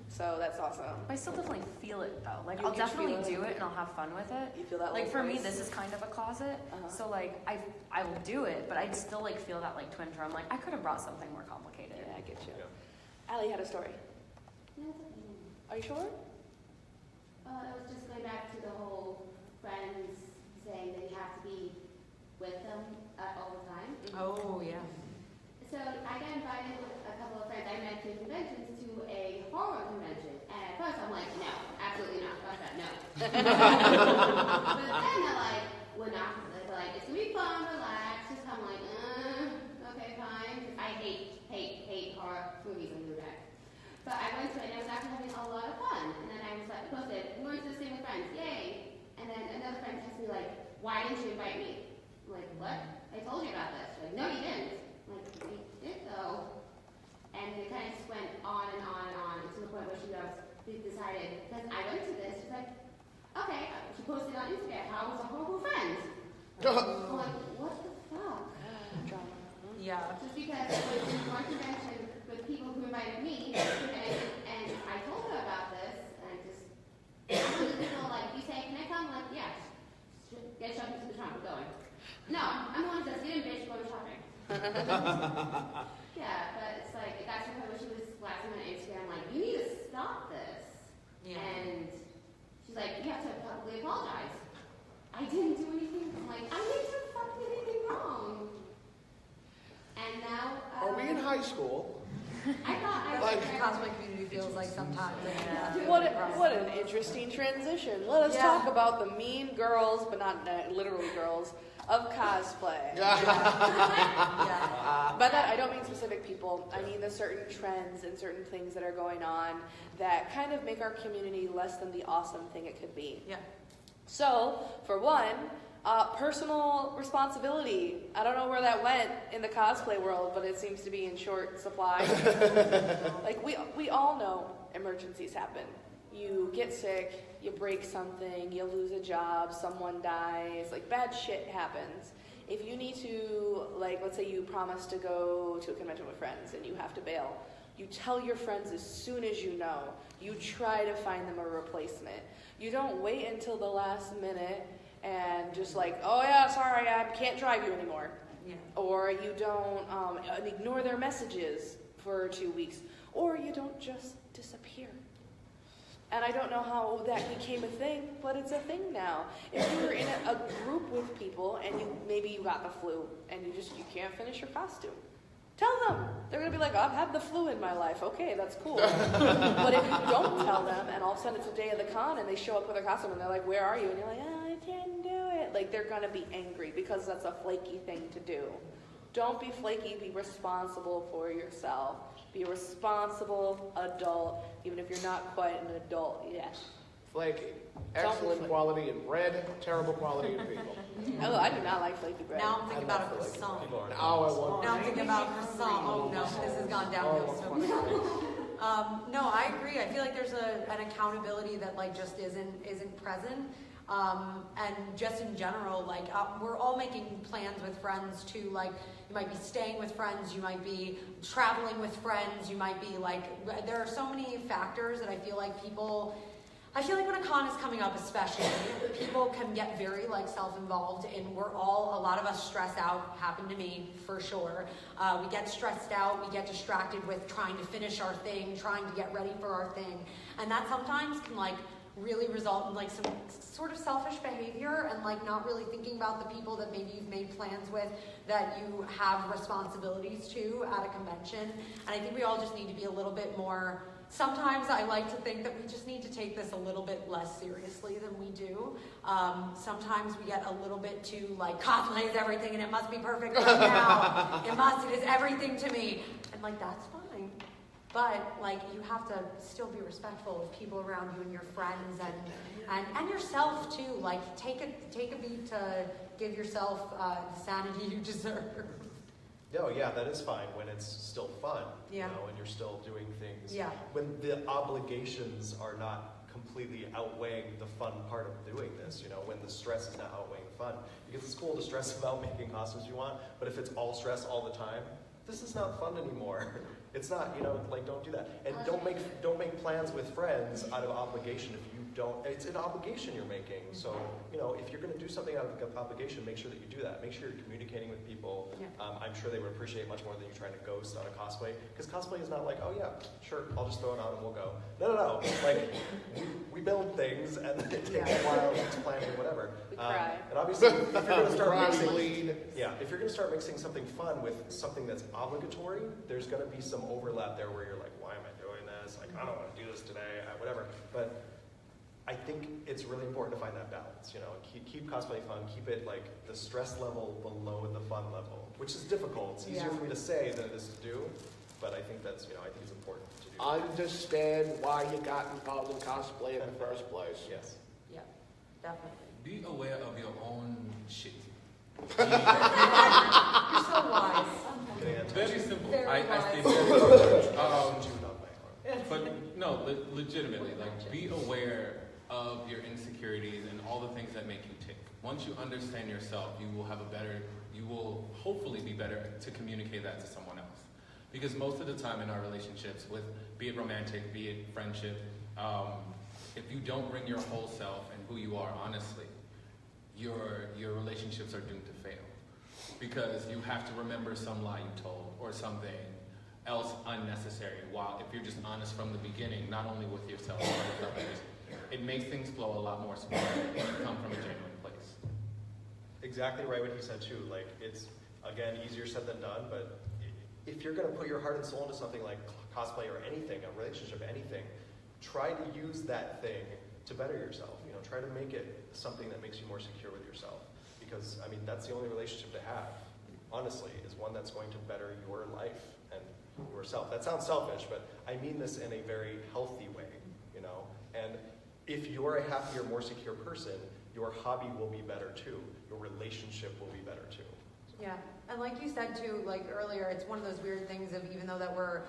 Speaker 1: So that's awesome.
Speaker 6: I still definitely feel it though. Like
Speaker 1: You
Speaker 6: I'll
Speaker 1: can
Speaker 6: definitely
Speaker 1: feel it.
Speaker 6: do it and I'll have fun with it.
Speaker 1: You feel that
Speaker 6: Like
Speaker 1: little
Speaker 6: for me,
Speaker 1: voice?
Speaker 6: this is kind of a closet.
Speaker 1: Uh-huh.
Speaker 6: So like I will do it, but I'd still like feel that like twinge where I'm like, I could have brought something more complicated.
Speaker 1: Yeah, I get you. Allie had a story. Are you sure?
Speaker 11: It was just going back to the whole friends saying that you have to be with them all the time.
Speaker 3: Oh, yeah.
Speaker 11: So I got invited with a couple of friends I met to conventions to a horror convention. And at first I'm like, no, absolutely not. Fuck that, no. But then they're like, we're not. They're like, it's going to be fun, relax. Just I'm like, okay, fine. I hate horror movies and do that. But I went to it and I was actually having a lot of fun. And then I was like, posted, we went to the same with friends, yay. And then another friend texted me like, why didn't you invite me? I'm like, what? I told you about this. Like, no, you didn't. I'm like, we did though. And it kind of just went on and on and on to the point where she decided, because I went to this, she's like, okay, she posted on Instagram, how was a horrible friend? I'm like, what the fuck?
Speaker 3: Yeah.
Speaker 11: Just because I went to one convention with people who invited me, and I told her about this, and I just, I'm one of the people like, you say, can I come? I'm like, yes. Get shopping to the trunk, we're going. No, I'm the one that says, get in, bitch, go shopping. Yeah, but it's like, it got to the point where she was flashing on Instagram, like, you need to stop this.
Speaker 3: Yeah.
Speaker 11: And she's like, you have to publicly apologize. I didn't do anything. I'm like, I didn't do fucking anything wrong. And now,
Speaker 2: Are we in high school?
Speaker 11: I thought I
Speaker 3: Like
Speaker 11: was
Speaker 3: the cosplay community feels like sometimes.
Speaker 1: What an interesting transition. Let us
Speaker 3: Yeah.
Speaker 1: talk about the mean girls, but not literally girls, of cosplay.
Speaker 3: Yeah.
Speaker 1: By that, I don't mean specific people. I mean the certain trends and certain things that are going on that kind of make our community less than the awesome thing it could be.
Speaker 3: Yeah.
Speaker 1: So, for one, personal responsibility. I don't know where that went in the cosplay world, but it seems to be in short supply. Like, we all know emergencies happen. You get sick, you break something, you lose a job, someone dies, like bad shit happens. If you need to, like, let's say you promise to go to a convention with friends and you have to bail, you tell your friends as soon as you know. You try to find them a replacement. You don't wait until the last minute and just like, oh yeah, sorry, I can't drive you anymore.
Speaker 3: Yeah.
Speaker 1: Or you don't ignore their messages for 2 weeks. Or you don't just disappear. And I don't know how that became a thing, but it's a thing now. If you're in a group with people and maybe you got the flu and you can't finish your costume, tell them. They're going to be like, I've had the flu in my life. Okay, that's cool. But if you don't tell them and all of a sudden it's the day of the con and they show up with their costume and they're like, where are you? And you're like, I didn't do it. Like, they're going to be angry because that's a flaky thing to do. don't be flaky, be responsible for yourself. Be a responsible adult, even if you're not quite an adult yet.
Speaker 2: Flaky. Excellent quality in bread, terrible quality in people.
Speaker 1: Oh, I do not like flaky bread.
Speaker 3: Now I'm thinking about a croissant.
Speaker 2: Now
Speaker 3: I'm thinking about croissant. Oh no, this has gone downhill so far. No, I agree. I feel like there's an accountability that like just isn't present. And just in general, like we're all making plans with friends too. Like you might be staying with friends, you might be traveling with friends, you might be like, there are so many factors that I feel like when a con is coming up especially, people can get very like self-involved, and a lot of us stress out, happened to me for sure. We get stressed out, we get distracted with trying to finish our thing, trying to get ready for our thing. And that sometimes can like really result in like some sort of selfish behavior and like not really thinking about the people that maybe you've made plans with, that you have responsibilities to at a convention. And I think we all just need to be a little bit more. Sometimes I like to think that we just need to take this a little bit less seriously than we do. Sometimes we get a little bit too like, cosplay is everything and it must be perfect right now. It is everything to me. And like, that's fine. But like, you have to still be respectful of people around you and your friends and yourself too. Like, take a beat to give yourself the sanity you deserve.
Speaker 8: No, yeah, that is fine when it's still fun,
Speaker 3: yeah.
Speaker 8: You know, and you're still doing things.
Speaker 3: Yeah.
Speaker 8: When the obligations are not completely outweighing the fun part of doing this, you know, when the stress is not outweighing the fun. Because it's cool to stress about making costumes you want, but if it's all stress all the time, this is not fun anymore. It's not, you know, like, don't do that. And don't make plans with friends out of obligation if you don't. It's an obligation you're making. So, you know, if you're going to do something out of obligation, make sure that you do that. Make sure you're communicating with people. Yeah. I'm sure they would appreciate much more than you trying to ghost on a cosplay. Because cosplay is not like, oh yeah, sure, I'll just throw it on and we'll go. No. Like, we build things and it takes a while to planning, whatever.
Speaker 1: We cry.
Speaker 8: And obviously, if you're going to start if you're going to start mixing something fun with something that's obligatory, there's going to be some overlap there where you're like, why am I doing this? Like, I don't want to do this today, whatever. But I think it's really important to find that balance, you know, keep cosplay fun, keep it like the stress level below the fun level, which is difficult. It's easier for me to say than it is to do, but I think that's, you know, I think it's important to do.
Speaker 2: Understand why you got involved in cosplay in the first place.
Speaker 8: Yes.
Speaker 3: Yeah, definitely.
Speaker 9: Be aware of your own shit.
Speaker 3: You're so wise.
Speaker 9: Very simple.
Speaker 3: Very
Speaker 9: I stay
Speaker 3: wise.
Speaker 9: very but no, legitimately, like, be aware of your insecurities and all the things that make you tick. Once you understand yourself, you will hopefully be better to communicate that to someone else. Because most of the time in our relationships, be it romantic, be it friendship, if you don't bring your whole self and who you are honestly, your relationships are doomed to fail. Because you have to remember some lie you told or something else unnecessary. While if you're just honest from the beginning, not only with yourself but with others, it makes things flow a lot more smoothly when you come from a genuine place.
Speaker 8: Exactly right what he said too. Like, it's, again, easier said than done, but if you're going to put your heart and soul into something like cosplay or anything, a relationship, anything, try to use that thing to better yourself. You know, try to make it something that makes you more secure with yourself. Because, I mean, that's the only relationship to have, honestly, is one that's going to better your life and yourself. That sounds selfish, but I mean this in a very healthy way, you know? And if you're a happier, more secure person, your hobby will be better too. Your relationship will be better too.
Speaker 3: Yeah, and like you said too, like earlier, it's one of those weird things of even though that we're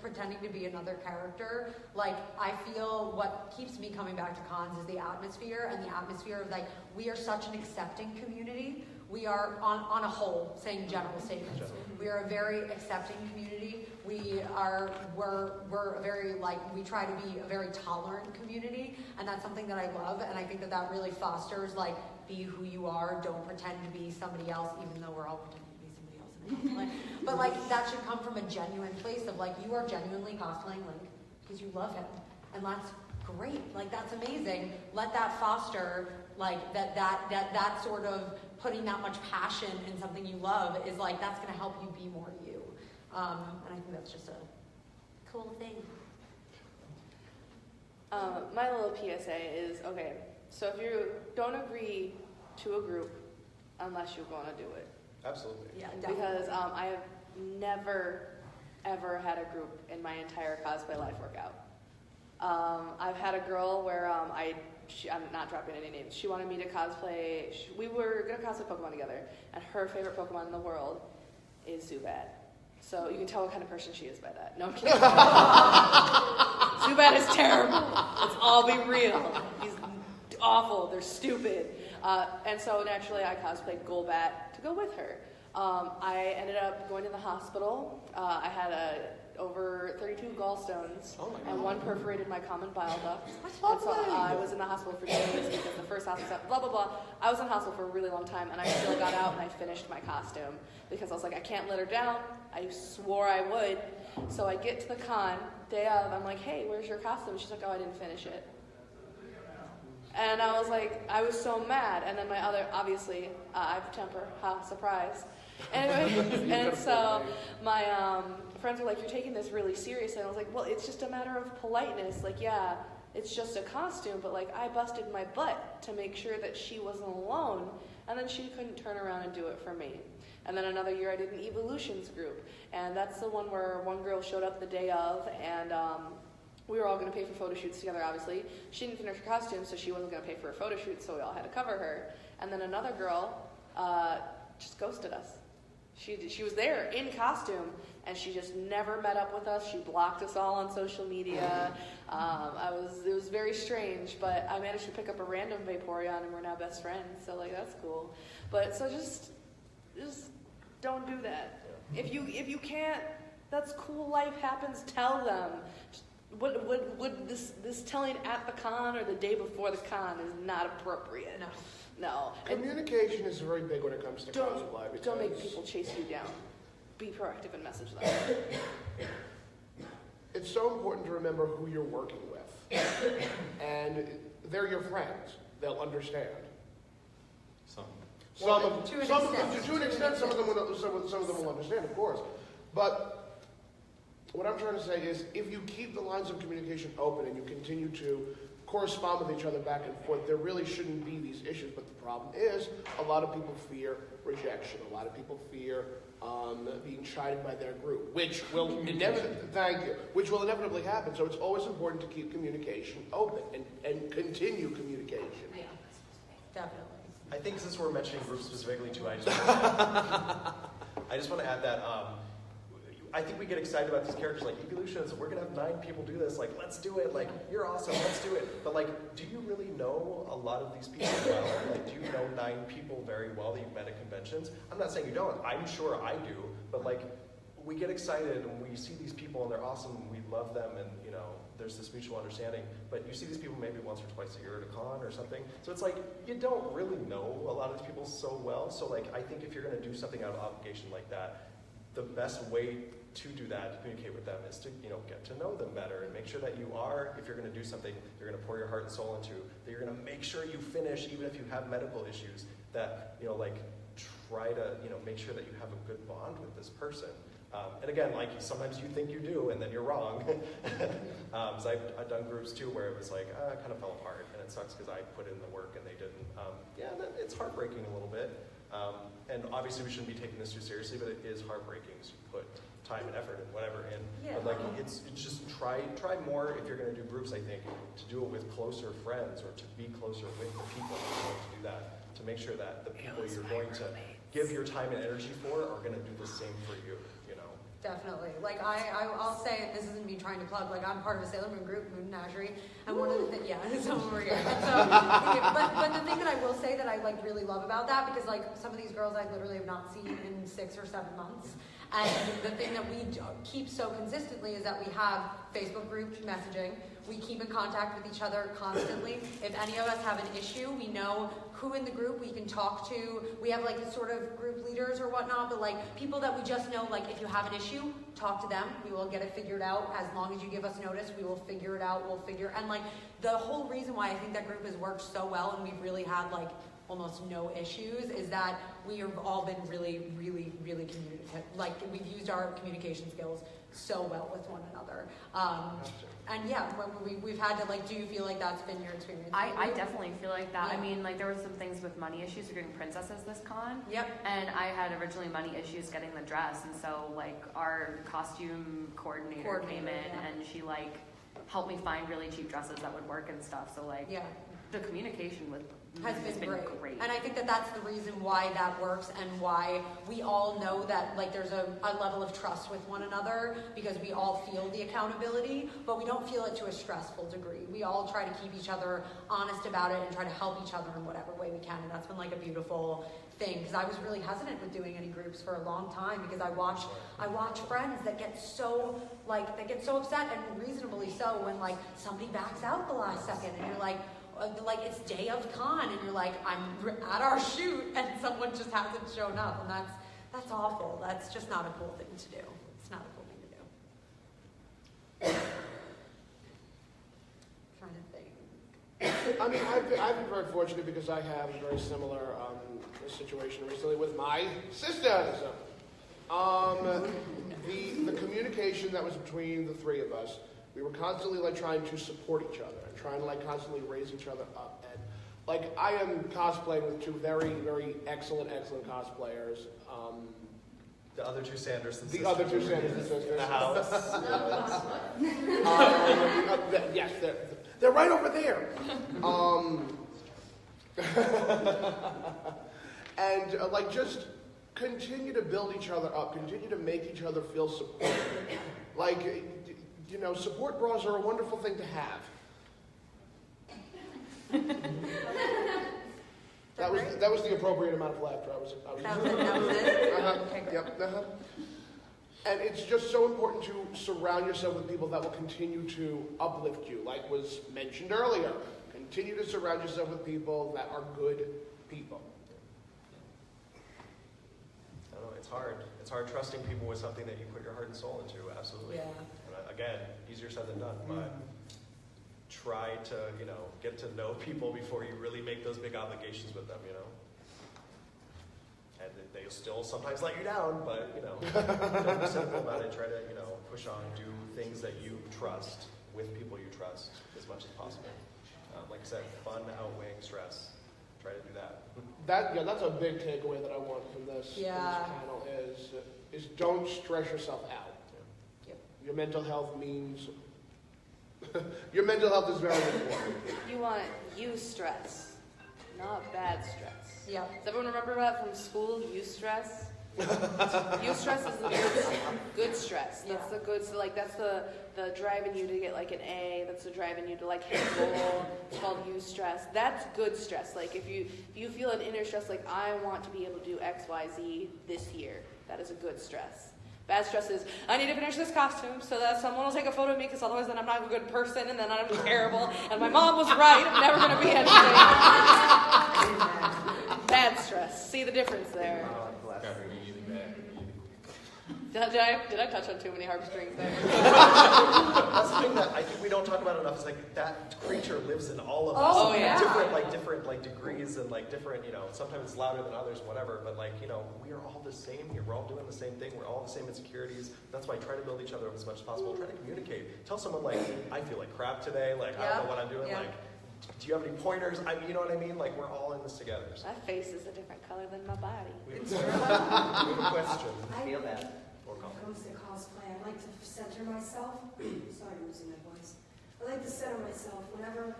Speaker 3: pretending to be another character, like I feel what keeps me coming back to cons is the atmosphere, and the atmosphere of like, we are such an accepting community. We are on a whole, saying general statements. We are a very accepting community. We're a very we try to be a very tolerant community, and that's something that I love, and I think that really fosters like, be who you are, don't pretend to be somebody else, even though we're all pretending to be somebody else in a cosplay. But like, that should come from a genuine place of like, you are genuinely cosplaying Link because you love him, and that's great. Like, that's amazing. Let that foster like that sort of putting that much passion in something you love is like, that's going to help you be more you. And I think that's just a cool thing.
Speaker 1: My little PSA is, okay, so if you don't agree to a group unless you're going to do it,
Speaker 8: Absolutely.
Speaker 3: Yeah, definitely.
Speaker 1: Because I have never, ever had a group in my entire cosplay life work out. I've had a girl where I'm not dropping any names. She wanted me to cosplay. We were going to cosplay Pokemon together, and her favorite Pokemon in the world is Zubat. So you can tell what kind of person she is by that. No, I'm kidding. Zubat is terrible. Let's all be real. He's awful. They're stupid. And so naturally, I cosplayed Golbat to go with her. I ended up going to the hospital. I had over 32 gallstones, and one perforated my common bile duct. And so I was in the hospital for days because the first hospital, blah, blah, blah. I was in the hospital for a really long time, and I still got out and I finished my costume because I was like, I can't let her down. I swore I would. So I get to the con, day of, I'm like, hey, where's your costume? She's like, oh, I didn't finish it. And I was like, I was so mad. And then my other, obviously, I have temper, surprise. Anyway, and so my friends were like, you're taking this really seriously. And I was like, well, it's just a matter of politeness. Like, yeah, it's just a costume, but like I busted my butt to make sure that she wasn't alone. And then she couldn't turn around and do it for me. And then another year I did an Evolutions group. And that's the one where one girl showed up the day of, and we were all going to pay for photo shoots together, obviously. She didn't finish her costume, so she wasn't going to pay for a photo shoot, so we all had to cover her. And then another girl just ghosted us. She was there in costume, and she just never met up with us. She blocked us all on social media. It was very strange, but I managed to pick up a random Vaporeon, and we're now best friends. So like that's cool. But so just don't do that. If you can't, that's cool. Life happens. Tell them. Would this telling at the con or the day before the con is not appropriate. No.
Speaker 2: Communication is very big when it comes to cosplay.
Speaker 1: Don't make people chase you down. Be proactive and message them.
Speaker 2: It's so important to remember who you're working with. And they're your friends. They'll understand. To an extent, some of them will understand, of course. But what I'm trying to say is, if you keep the lines of communication open and you continue to correspond with each other back and forth, there really shouldn't be these issues. But the problem is, a lot of people fear rejection. A lot of people fear being chided by their group, which will inevitably happen. So it's always important to keep communication open and continue communication.
Speaker 3: Yeah, definitely.
Speaker 8: I think since we're mentioning groups specifically too, I just want to add that I think we get excited about these characters like Evolutions. We're going to have 9 people do this. Like, let's do it. Like, you're awesome. Let's do it. But, like, do you really know a lot of these people well? Like, do you know 9 people very well that you've met at conventions? I'm not saying you don't. I'm sure I do. But, like, we get excited and we see these people and they're awesome and we love them and, you know, there's this mutual understanding. But you see these people maybe once or twice a year at a con or something. So it's like, you don't really know a lot of these people so well. So, like, I think if you're going to do something out of obligation like that, the best way to do that, to communicate with them, is to, you know, get to know them better and make sure that you are, if you're going to do something you're going to pour your heart and soul into, that you're going to make sure you finish, even if you have medical issues, that, you know, like, try to, you know, make sure that you have a good bond with this person. And again, like, sometimes you think you do, and then you're wrong. So I've done groups, too, where it was like, it kind of fell apart, and it sucks because I put in the work and they didn't. It's heartbreaking a little bit. And obviously we shouldn't be taking this too seriously, but it is heartbreaking because you put time and effort and whatever in.
Speaker 3: Yeah.
Speaker 8: But like, it's just try more if you're going to do groups, I think, to do it with closer friends or to be closer with the people who are going to do that, to make sure that the people you're going to give your time and energy for are going to do the same for you, you know?
Speaker 3: Definitely. Like, I'll say, this isn't me trying to plug, like, I'm part of a Sailor Moon group, Moon Menagerie, and one of the things, so over here. So, but the thing that I will say that I, like, really love about that, because, like, some of these girls I literally have not seen in 6 or 7 months, and the thing that we keep so consistently is that we have Facebook group messaging. We keep in contact with each other constantly. If any of us have an issue, we know who in the group we can talk to. We have like sort of group leaders or whatnot, but like people that we just know, like if you have an issue, talk to them. We will get it figured out. As long as you give us notice, we will figure it out. And like the whole reason why I think that group has worked so well and we've really had like almost no issues is that we have all been really, really, really communicative. Like, we've used our communication skills so well with one another. And yeah, when we've had to, like, do you feel like that's been your experience?
Speaker 6: I definitely feel like that.
Speaker 3: Yeah.
Speaker 6: I mean, like, there were some things with money issues. We're doing princesses this con.
Speaker 3: Yep.
Speaker 6: And I had originally money issues getting the dress. And so, like, our costume coordinator came in and she, like, helped me find really cheap dresses that would work and stuff. So, like, the communication with
Speaker 3: has been great. And I think that that's the reason why that works and why we all know that, like, there's a level of trust with one another because we all feel the accountability, but we don't feel it to a stressful degree. We all try to keep each other honest about it and try to help each other in whatever way we can, and that's been, like, a beautiful thing, because I was really hesitant with doing any groups for a long time because I watch friends that get so upset, and reasonably so, when, like, somebody backs out the last second and you're like it's day of con and you're like, I'm at our shoot and someone just hasn't shown up, and that's awful. That's just not a cool thing to do. It's not a cool thing to do. I'm trying to think.
Speaker 2: I mean, I've been very fortunate because I have a very similar situation recently with my sisters. The communication that was between the three of us, we were constantly, like, trying to support each other and trying to, like, constantly raise each other up. And, like, I am cosplaying with two very, very excellent cosplayers.
Speaker 8: The other two Sanderson
Speaker 2: the
Speaker 8: sisters.
Speaker 2: The other two Sanderson sisters.
Speaker 8: In the house.
Speaker 2: Yes, they're right over there. And, like, just continue to build each other up, continue to make each other feel supported. Like, you know, support bras are a wonderful thing to have. That was the appropriate amount of laughter. I was
Speaker 3: That was it?
Speaker 2: Okay. Yep. And it's just so important to surround yourself with people that will continue to uplift you, like was mentioned earlier. Continue to surround yourself with people that are good people.
Speaker 8: I don't know, it's hard. It's hard trusting people with something that you put your heart and soul into, absolutely.
Speaker 3: Yeah.
Speaker 8: Again, easier said than done, but try to, you know, get to know people before you really make those big obligations with them, you know? And they'll still sometimes let you down, but, you know, don't be cynical about it. Try to, you know, push on, do things that you trust with people you trust as much as possible. Like I said, fun outweighing stress. Try to do that.
Speaker 2: That's a big takeaway that I want from this panel is don't stress yourself out. Your mental health means your mental health is very important.
Speaker 1: You want eustress, not bad stress.
Speaker 3: Yeah.
Speaker 1: Does everyone remember that from school? Eustress. Eustress is the good stress. That's the good. So, like, that's the driving you to get, like, an A. That's the driving you to, like, hit a goal. It's called eustress. That's good stress. Like, if you feel an inner stress, like, I want to be able to do X, Y, Z this year. That is a good stress. Bad stress is, I need to finish this costume so that someone will take a photo of me, because otherwise then I'm not a good person, and then I'm terrible, and my mom was right, I'm never going to be anything. Bad stress. See the difference there. Did I touch on too many heartstrings there?
Speaker 8: That's the thing that I think we don't talk about enough is, like, that creature lives in all of us.
Speaker 1: Oh, yeah.
Speaker 8: Different degrees and, like, different, you know, sometimes it's louder than others, whatever, but, like, you know, we are all the same here. We're all doing the same thing. We're all the same insecurities. That's why I try to build each other up as much as possible. Try to communicate. Tell someone, like, I feel like crap today. Like, I don't know what I'm doing. Like, do you have any pointers? You know what I mean? Like, we're all in this together. So.
Speaker 1: My face is a different color than my body.
Speaker 8: We have a question.
Speaker 5: I feel that.
Speaker 12: When it comes to cosplay, I like to center myself. Sorry, I'm losing my voice. I like to center myself whenever,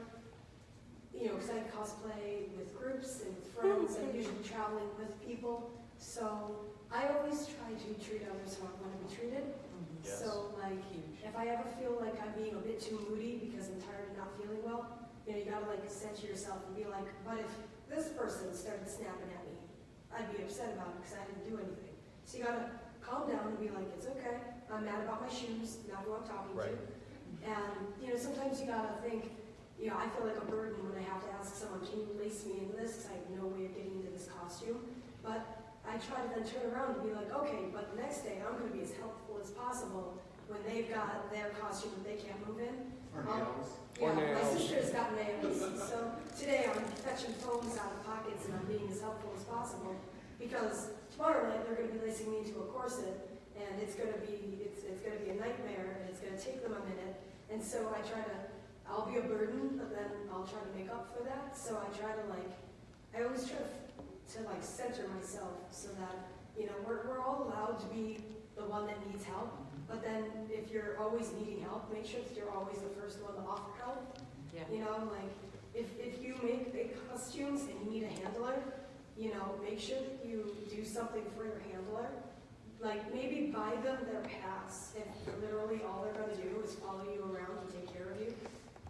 Speaker 12: you know, because I cosplay with groups and with friends. I'm usually traveling with people. So I always try to treat others how I want to be treated.
Speaker 8: Yes.
Speaker 12: So, like, if I ever feel like I'm being a bit too moody because I'm tired and not feeling well, you know, you gotta, like, center yourself and be like, but if this person started snapping at me, I'd be upset about it because I didn't do anything. So you gotta calm down and be like, it's okay. I'm mad about my shoes, not who I'm talking to. And, you know, sometimes you gotta think, you know, I feel like a burden when I have to ask someone, can you lace me into this? Because I have no way of getting into this costume. But I try to then turn around and be like, okay, but the next day I'm gonna be as helpful as possible when they've got their costume that they can't move in.
Speaker 2: Or
Speaker 12: My
Speaker 2: nails.
Speaker 12: sister's got nails, so today I'm fetching phones out of pockets and I'm being as helpful as possible because tomorrow night they're going to be lacing me into a corset and it's going to be a nightmare and it's going to take them a minute. And so I'll be a burden, but then I'll try to make up for that. So I always try to center myself so that, we're all allowed to be the one that needs help. But then if you're always needing help, make sure that you're always the first one to offer help. Yeah. If you make big costumes and you need a handler, make sure that you do something for your handler. Maybe buy them their pass. If literally all they're going to do is follow you around and take care of you,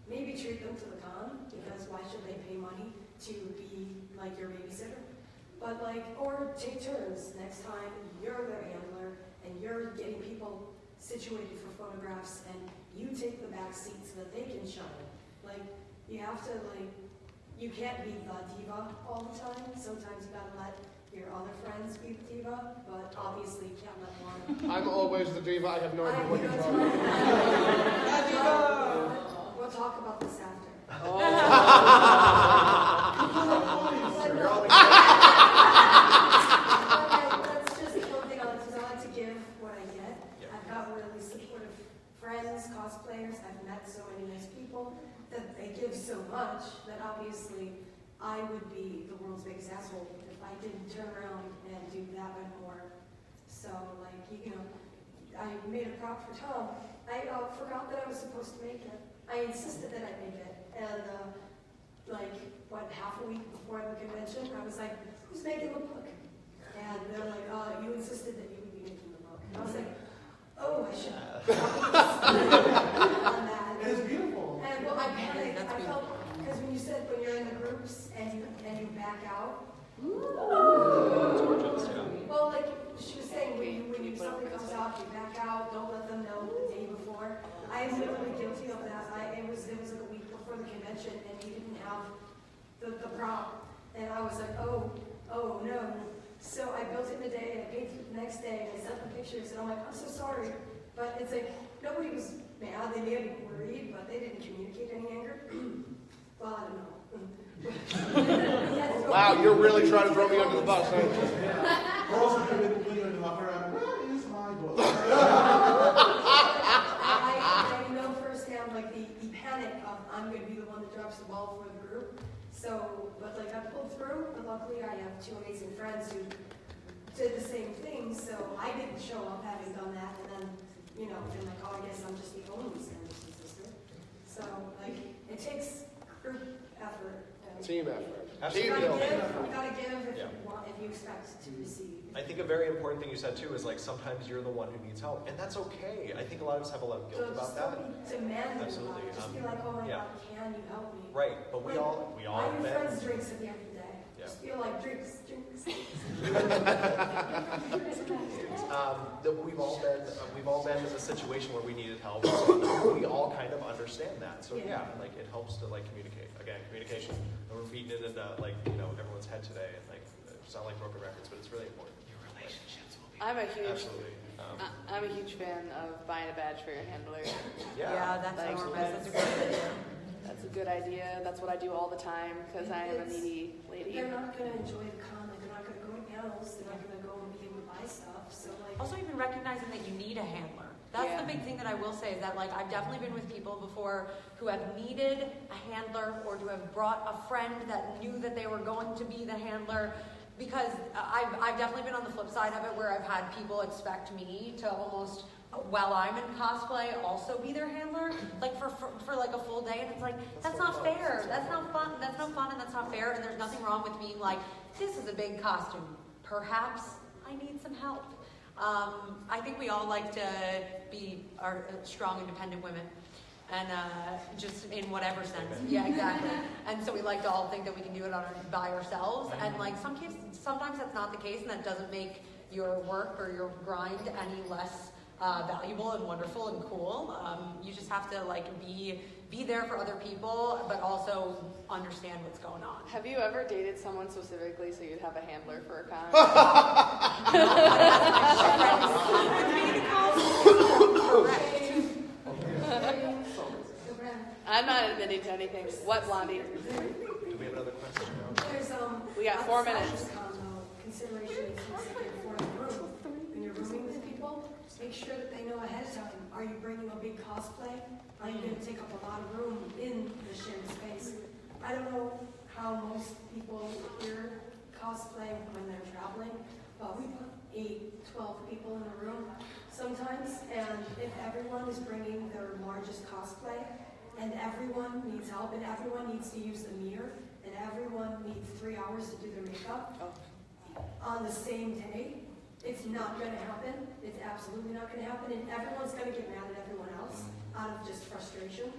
Speaker 12: maybe treat them to the con, because why should they pay money to be your babysitter? But or take turns. Next time you're their handler and you're getting people situated for photographs and you take the back seat so that they can shine. You have to you can't be the diva all the time. Sometimes you gotta let your other friends be the diva, but obviously you can't let one.
Speaker 2: I'm always the diva. I have no idea what you're talking about.
Speaker 12: We'll talk about this after. That's just one thing I like to give what I get. I've got really supportive friends, cosplayers. I've met so many nice people that they give so much that obviously I would be the world's biggest asshole if I didn't turn around and do that and more. So I made a prop for Tom. I forgot that I was supposed to make it. I insisted that I make it, and half a week before the convention, I was like, "Who's making the book?" And they're like, "You insisted that you would be making the book." And I was like, "Oh, I should." On that.
Speaker 13: It's beautiful.
Speaker 12: And I panicked. I felt because when you said when you're in the groups and you back out. Well, she was saying, when something comes out, you back out. Don't let them know the day before. I am literally guilty of that. It was a week before the convention, and we didn't have the prop, and I was like, oh no. So I built it in a day, and I painted it the next day, and I sent them pictures, and I'm like, I'm so sorry, but it's nobody was mad. They may have been worried, but they didn't communicate any anger. Well, I don't know.
Speaker 2: Wow, you're really trying to throw me under the bus, aren't you?
Speaker 13: Girls are coming to you and walk around, where is my book?
Speaker 12: I know firsthand, the panic of I'm going to be the one that drops the ball for the group. So, but I pulled through, but luckily I have two amazing friends who did the same thing, so I didn't show up having done that, and then, been I guess I'm just the only Sanderson sister. So, it takes group effort.
Speaker 2: Team effort.
Speaker 8: Absolutely.
Speaker 12: You gotta give if you expect to receive.
Speaker 8: I think a very important thing you said too is sometimes you're the one who needs help, and that's okay. I think a lot of us have a lot of guilt about that.
Speaker 12: Just don't be demanding.
Speaker 8: Absolutely.
Speaker 12: Just be like, oh my God, can you help me?
Speaker 8: Right, but we all
Speaker 12: buy your
Speaker 8: have
Speaker 12: friends drinks at the end of the day.
Speaker 8: Yeah.
Speaker 12: Just feel like drinks.
Speaker 8: We've all been in a situation where we needed help. So we all kind of understand that. So yeah, it helps to communicate. Again, communication. And we're beating it into everyone's head today, and sound like broken records, but it's really important. Your relationships will be.
Speaker 1: I'm a huge.
Speaker 8: Absolutely.
Speaker 1: I'm a huge fan of buying a badge for your handler.
Speaker 3: Yeah, that's enormous. That's a great idea.
Speaker 1: That's a good idea. That's what I do all the time because I am a needy lady.
Speaker 12: They're not going to enjoy the con. They're not going to go to panels. They're not going to go and be able to buy stuff. So
Speaker 3: also even recognizing that you need a handler. That's the big thing that I will say is that I've definitely been with people before who have needed a handler or to have brought a friend that knew that they were going to be the handler. Because I've definitely been on the flip side of it where I've had people expect me to almost, while I'm in cosplay, also be their handler, for a full day, and it's that's not fair. That's not fun. That's not fun, and that's not fair. And there's nothing wrong with being this is a big costume. Perhaps I need some help. I think we all like to be our strong, independent women. And just in whatever sense. Yeah, exactly. And so we like to all think that we can do it by ourselves. And sometimes that's not the case, and that doesn't make your work or your grind any less valuable and wonderful and cool. You just have to be there for other people, but also understand what's going on.
Speaker 1: Have you ever dated someone specifically so you'd have a handler for a con? I'm not admitting to anything. What, Blondie?
Speaker 8: Do we have another question?
Speaker 12: There's,
Speaker 1: We got 4 minutes.
Speaker 12: Consideration is second for the room. When you're rooming with people, make sure that they know ahead of time. Are you bringing a big cosplay? Are you going to take up a lot of room in the shared space? I don't know how most people here cosplay when they're traveling, but we put 8, 12 people in a room sometimes, and if everyone is bringing their largest cosplay, and everyone needs help, and everyone needs to use the mirror, and everyone needs 3 hours to do their makeup on the same day, it's not going to happen. It's absolutely not going to happen, and everyone's going to get mad at everyone else out of just frustration.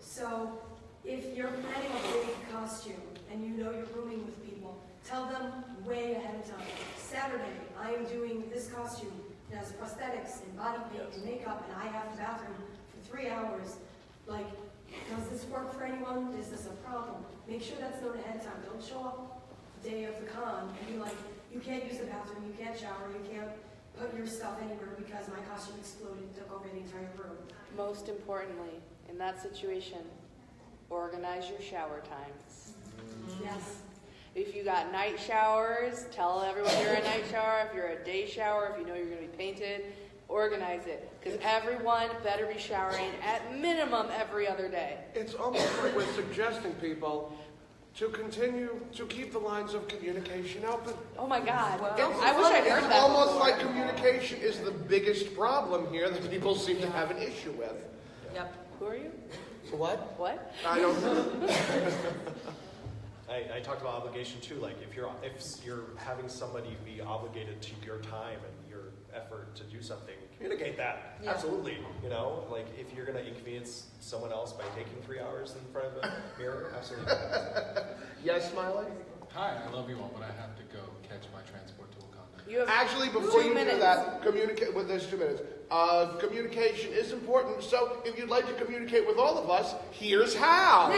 Speaker 12: So if you're planning a big costume and you know you're rooming with people, tell them way ahead of time. Saturday, I am doing this costume. It has prosthetics and body paint and makeup, and I have the bathroom for 3 hours. Like, does this work for anyone? Is this a problem? Make sure that's known ahead of time. Don't show up the day of the con and be like, you can't use the bathroom, you can't shower, you can't put your stuff anywhere because my costume exploded and took over the entire room.
Speaker 1: Most importantly, in that situation, organize your shower times.
Speaker 12: Yes.
Speaker 1: If you got night showers, tell everyone you're a night shower. If you're a day shower, if you know you're going to be painted, organize it. Because everyone better be showering at minimum every other day.
Speaker 2: It's almost like we're suggesting people to continue to keep the lines of communication open.
Speaker 1: Oh my God. I wish I'd heard
Speaker 2: It's
Speaker 1: that
Speaker 2: almost
Speaker 1: before.
Speaker 2: like communication is the biggest problem here that people seem to have an issue with.
Speaker 3: Yep.
Speaker 1: Who are you?
Speaker 2: What?
Speaker 1: What?
Speaker 2: I don't know.
Speaker 8: I talked about obligation too. Like if you're having somebody be obligated to your time and your effort to do something, communicate that.
Speaker 3: Yeah.
Speaker 8: Absolutely. You know, like if you're going to inconvenience someone else by taking 3 hours in front of a mirror, absolutely.
Speaker 2: Yes, Smiley?
Speaker 9: Hi, I love you all, but I have to go catch my transport to Wakanda.
Speaker 1: You have
Speaker 2: Actually, before
Speaker 1: 2
Speaker 2: you
Speaker 1: minutes.
Speaker 2: do that, communicate with this 2 minutes. Communication is important. So if you'd like to communicate with all of us, here's how.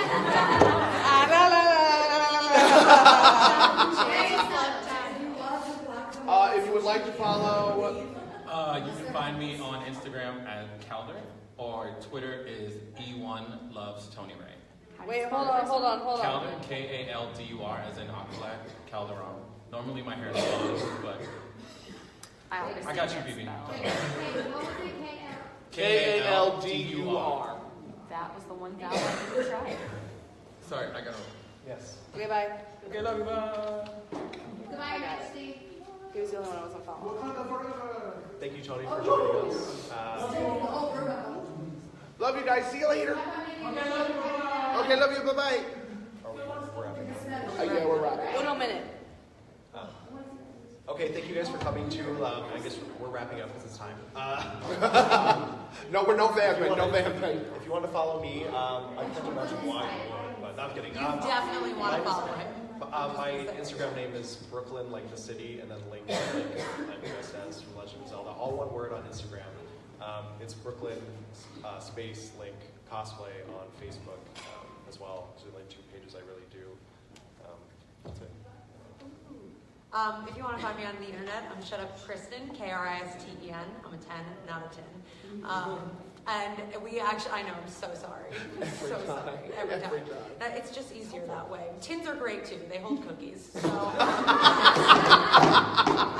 Speaker 2: If you would like to follow,
Speaker 9: You can find me on Instagram at Calder, or Twitter is E1LovesTonyRay.
Speaker 1: Wait, hold on.
Speaker 9: Calder, K-A-L-D-U-R, as in Aqualad, Calderon. Normally my hair is long, but I got you, BB.
Speaker 2: K-A-L-D-U-R.
Speaker 6: That was the one vowel I didn't try.
Speaker 9: Sorry, I got it.
Speaker 8: Yes.
Speaker 1: Okay, bye.
Speaker 9: Okay, love you, bye.
Speaker 11: Goodbye, Steve.
Speaker 1: He was the only one I wasn't following.
Speaker 8: Thank you, Tony, for joining us.
Speaker 2: Love you guys. See you later. Okay, love you. Bye-bye.
Speaker 8: We're wrapping up.
Speaker 2: Yeah, we're wrapping.
Speaker 1: 1 minute.
Speaker 8: Okay, thank you guys for coming to. I guess we're wrapping up because it's time.
Speaker 2: No, we're no vamping. No vamping.
Speaker 8: If you want to follow me, I can't imagine why you would, but I'm kidding.
Speaker 3: You definitely want to follow him.
Speaker 8: My Instagram name is Brooklyn, like the city, and then Link, like dressed as from Legend of Zelda. All one word on Instagram. It's Brooklyn space Link cosplay on Facebook as well. So like 2 pages I really do. That's it.
Speaker 3: If you want to find me on the internet, I'm Shut Up Kristen, Kristen. I'm a 10, not a 10. And we actually, I know, I'm so sorry. Sorry. Every time. It's just easier that way. Tins are great too. They hold cookies. So I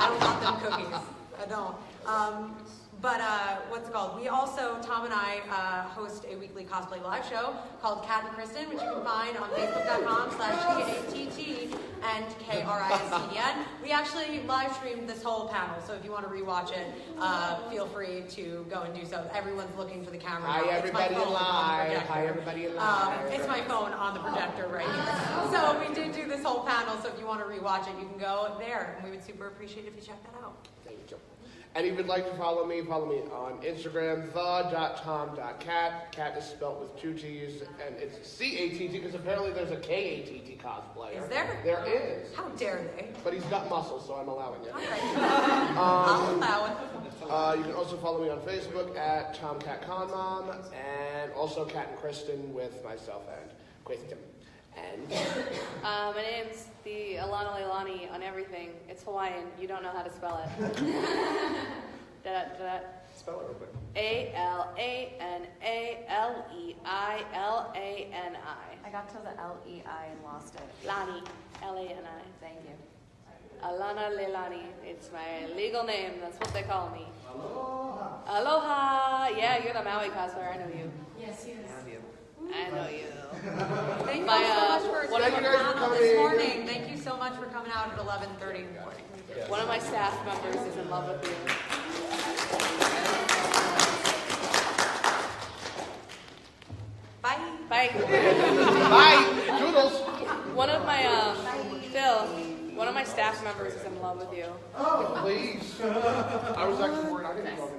Speaker 3: don't want them cookies. I don't. But what's it called? We also, Tom and I, host a weekly cosplay live show called Catt Kristen, which you can find on Facebook.com/KATT and KRISTEN. We actually live streamed this whole panel, so if you want to rewatch it, feel free to go and do so. Everyone's looking for the camera.
Speaker 2: Hi, everybody alive.
Speaker 3: Hi,
Speaker 2: everybody alive.
Speaker 3: It's my phone on the projector right here. So we did do this whole panel, so if you want to rewatch it, you can go there, and we would super appreciate if you check that out.
Speaker 2: Thank you. And if you'd like to follow me on Instagram, the.tom.cat. Cat is spelled with 2 T's, and it's C-A-T-T, because apparently there's a K-A-T-T cosplayer.
Speaker 3: Is there?
Speaker 2: There is.
Speaker 3: How dare they?
Speaker 2: But he's got muscles, so I'm allowing it.
Speaker 3: All right. I'll allow it.
Speaker 2: You can also follow me on Facebook at TomCatConMom, and also Catt and Kristen with myself and Kristen. And
Speaker 1: My name's the Alana Leilani on everything. It's Hawaiian. You don't know how to spell it.
Speaker 8: Spell it real quick.
Speaker 1: Alaleileilani.
Speaker 6: I got to the L-E-I and lost it.
Speaker 1: Lani. L-A-N-I.
Speaker 6: Thank you.
Speaker 1: Alana Leilani. It's my legal name. That's what they call me.
Speaker 13: Aloha.
Speaker 1: Aloha. Yeah, you're the Maui cosplayer. I know you.
Speaker 12: Yes, he is.
Speaker 1: I know you.
Speaker 3: Thank you
Speaker 1: My,
Speaker 3: so much for
Speaker 2: one of you guys for
Speaker 3: coming
Speaker 2: coming.
Speaker 3: this morning. Thank you so much for coming out at 11:30 in the morning.
Speaker 1: One of my staff members is in love with you.
Speaker 3: Bye.
Speaker 1: Bye.
Speaker 2: Bye. Doodles.
Speaker 1: One of my Phil. One of my staff members is in love with you.
Speaker 2: Oh, please. I was actually worried I didn't talk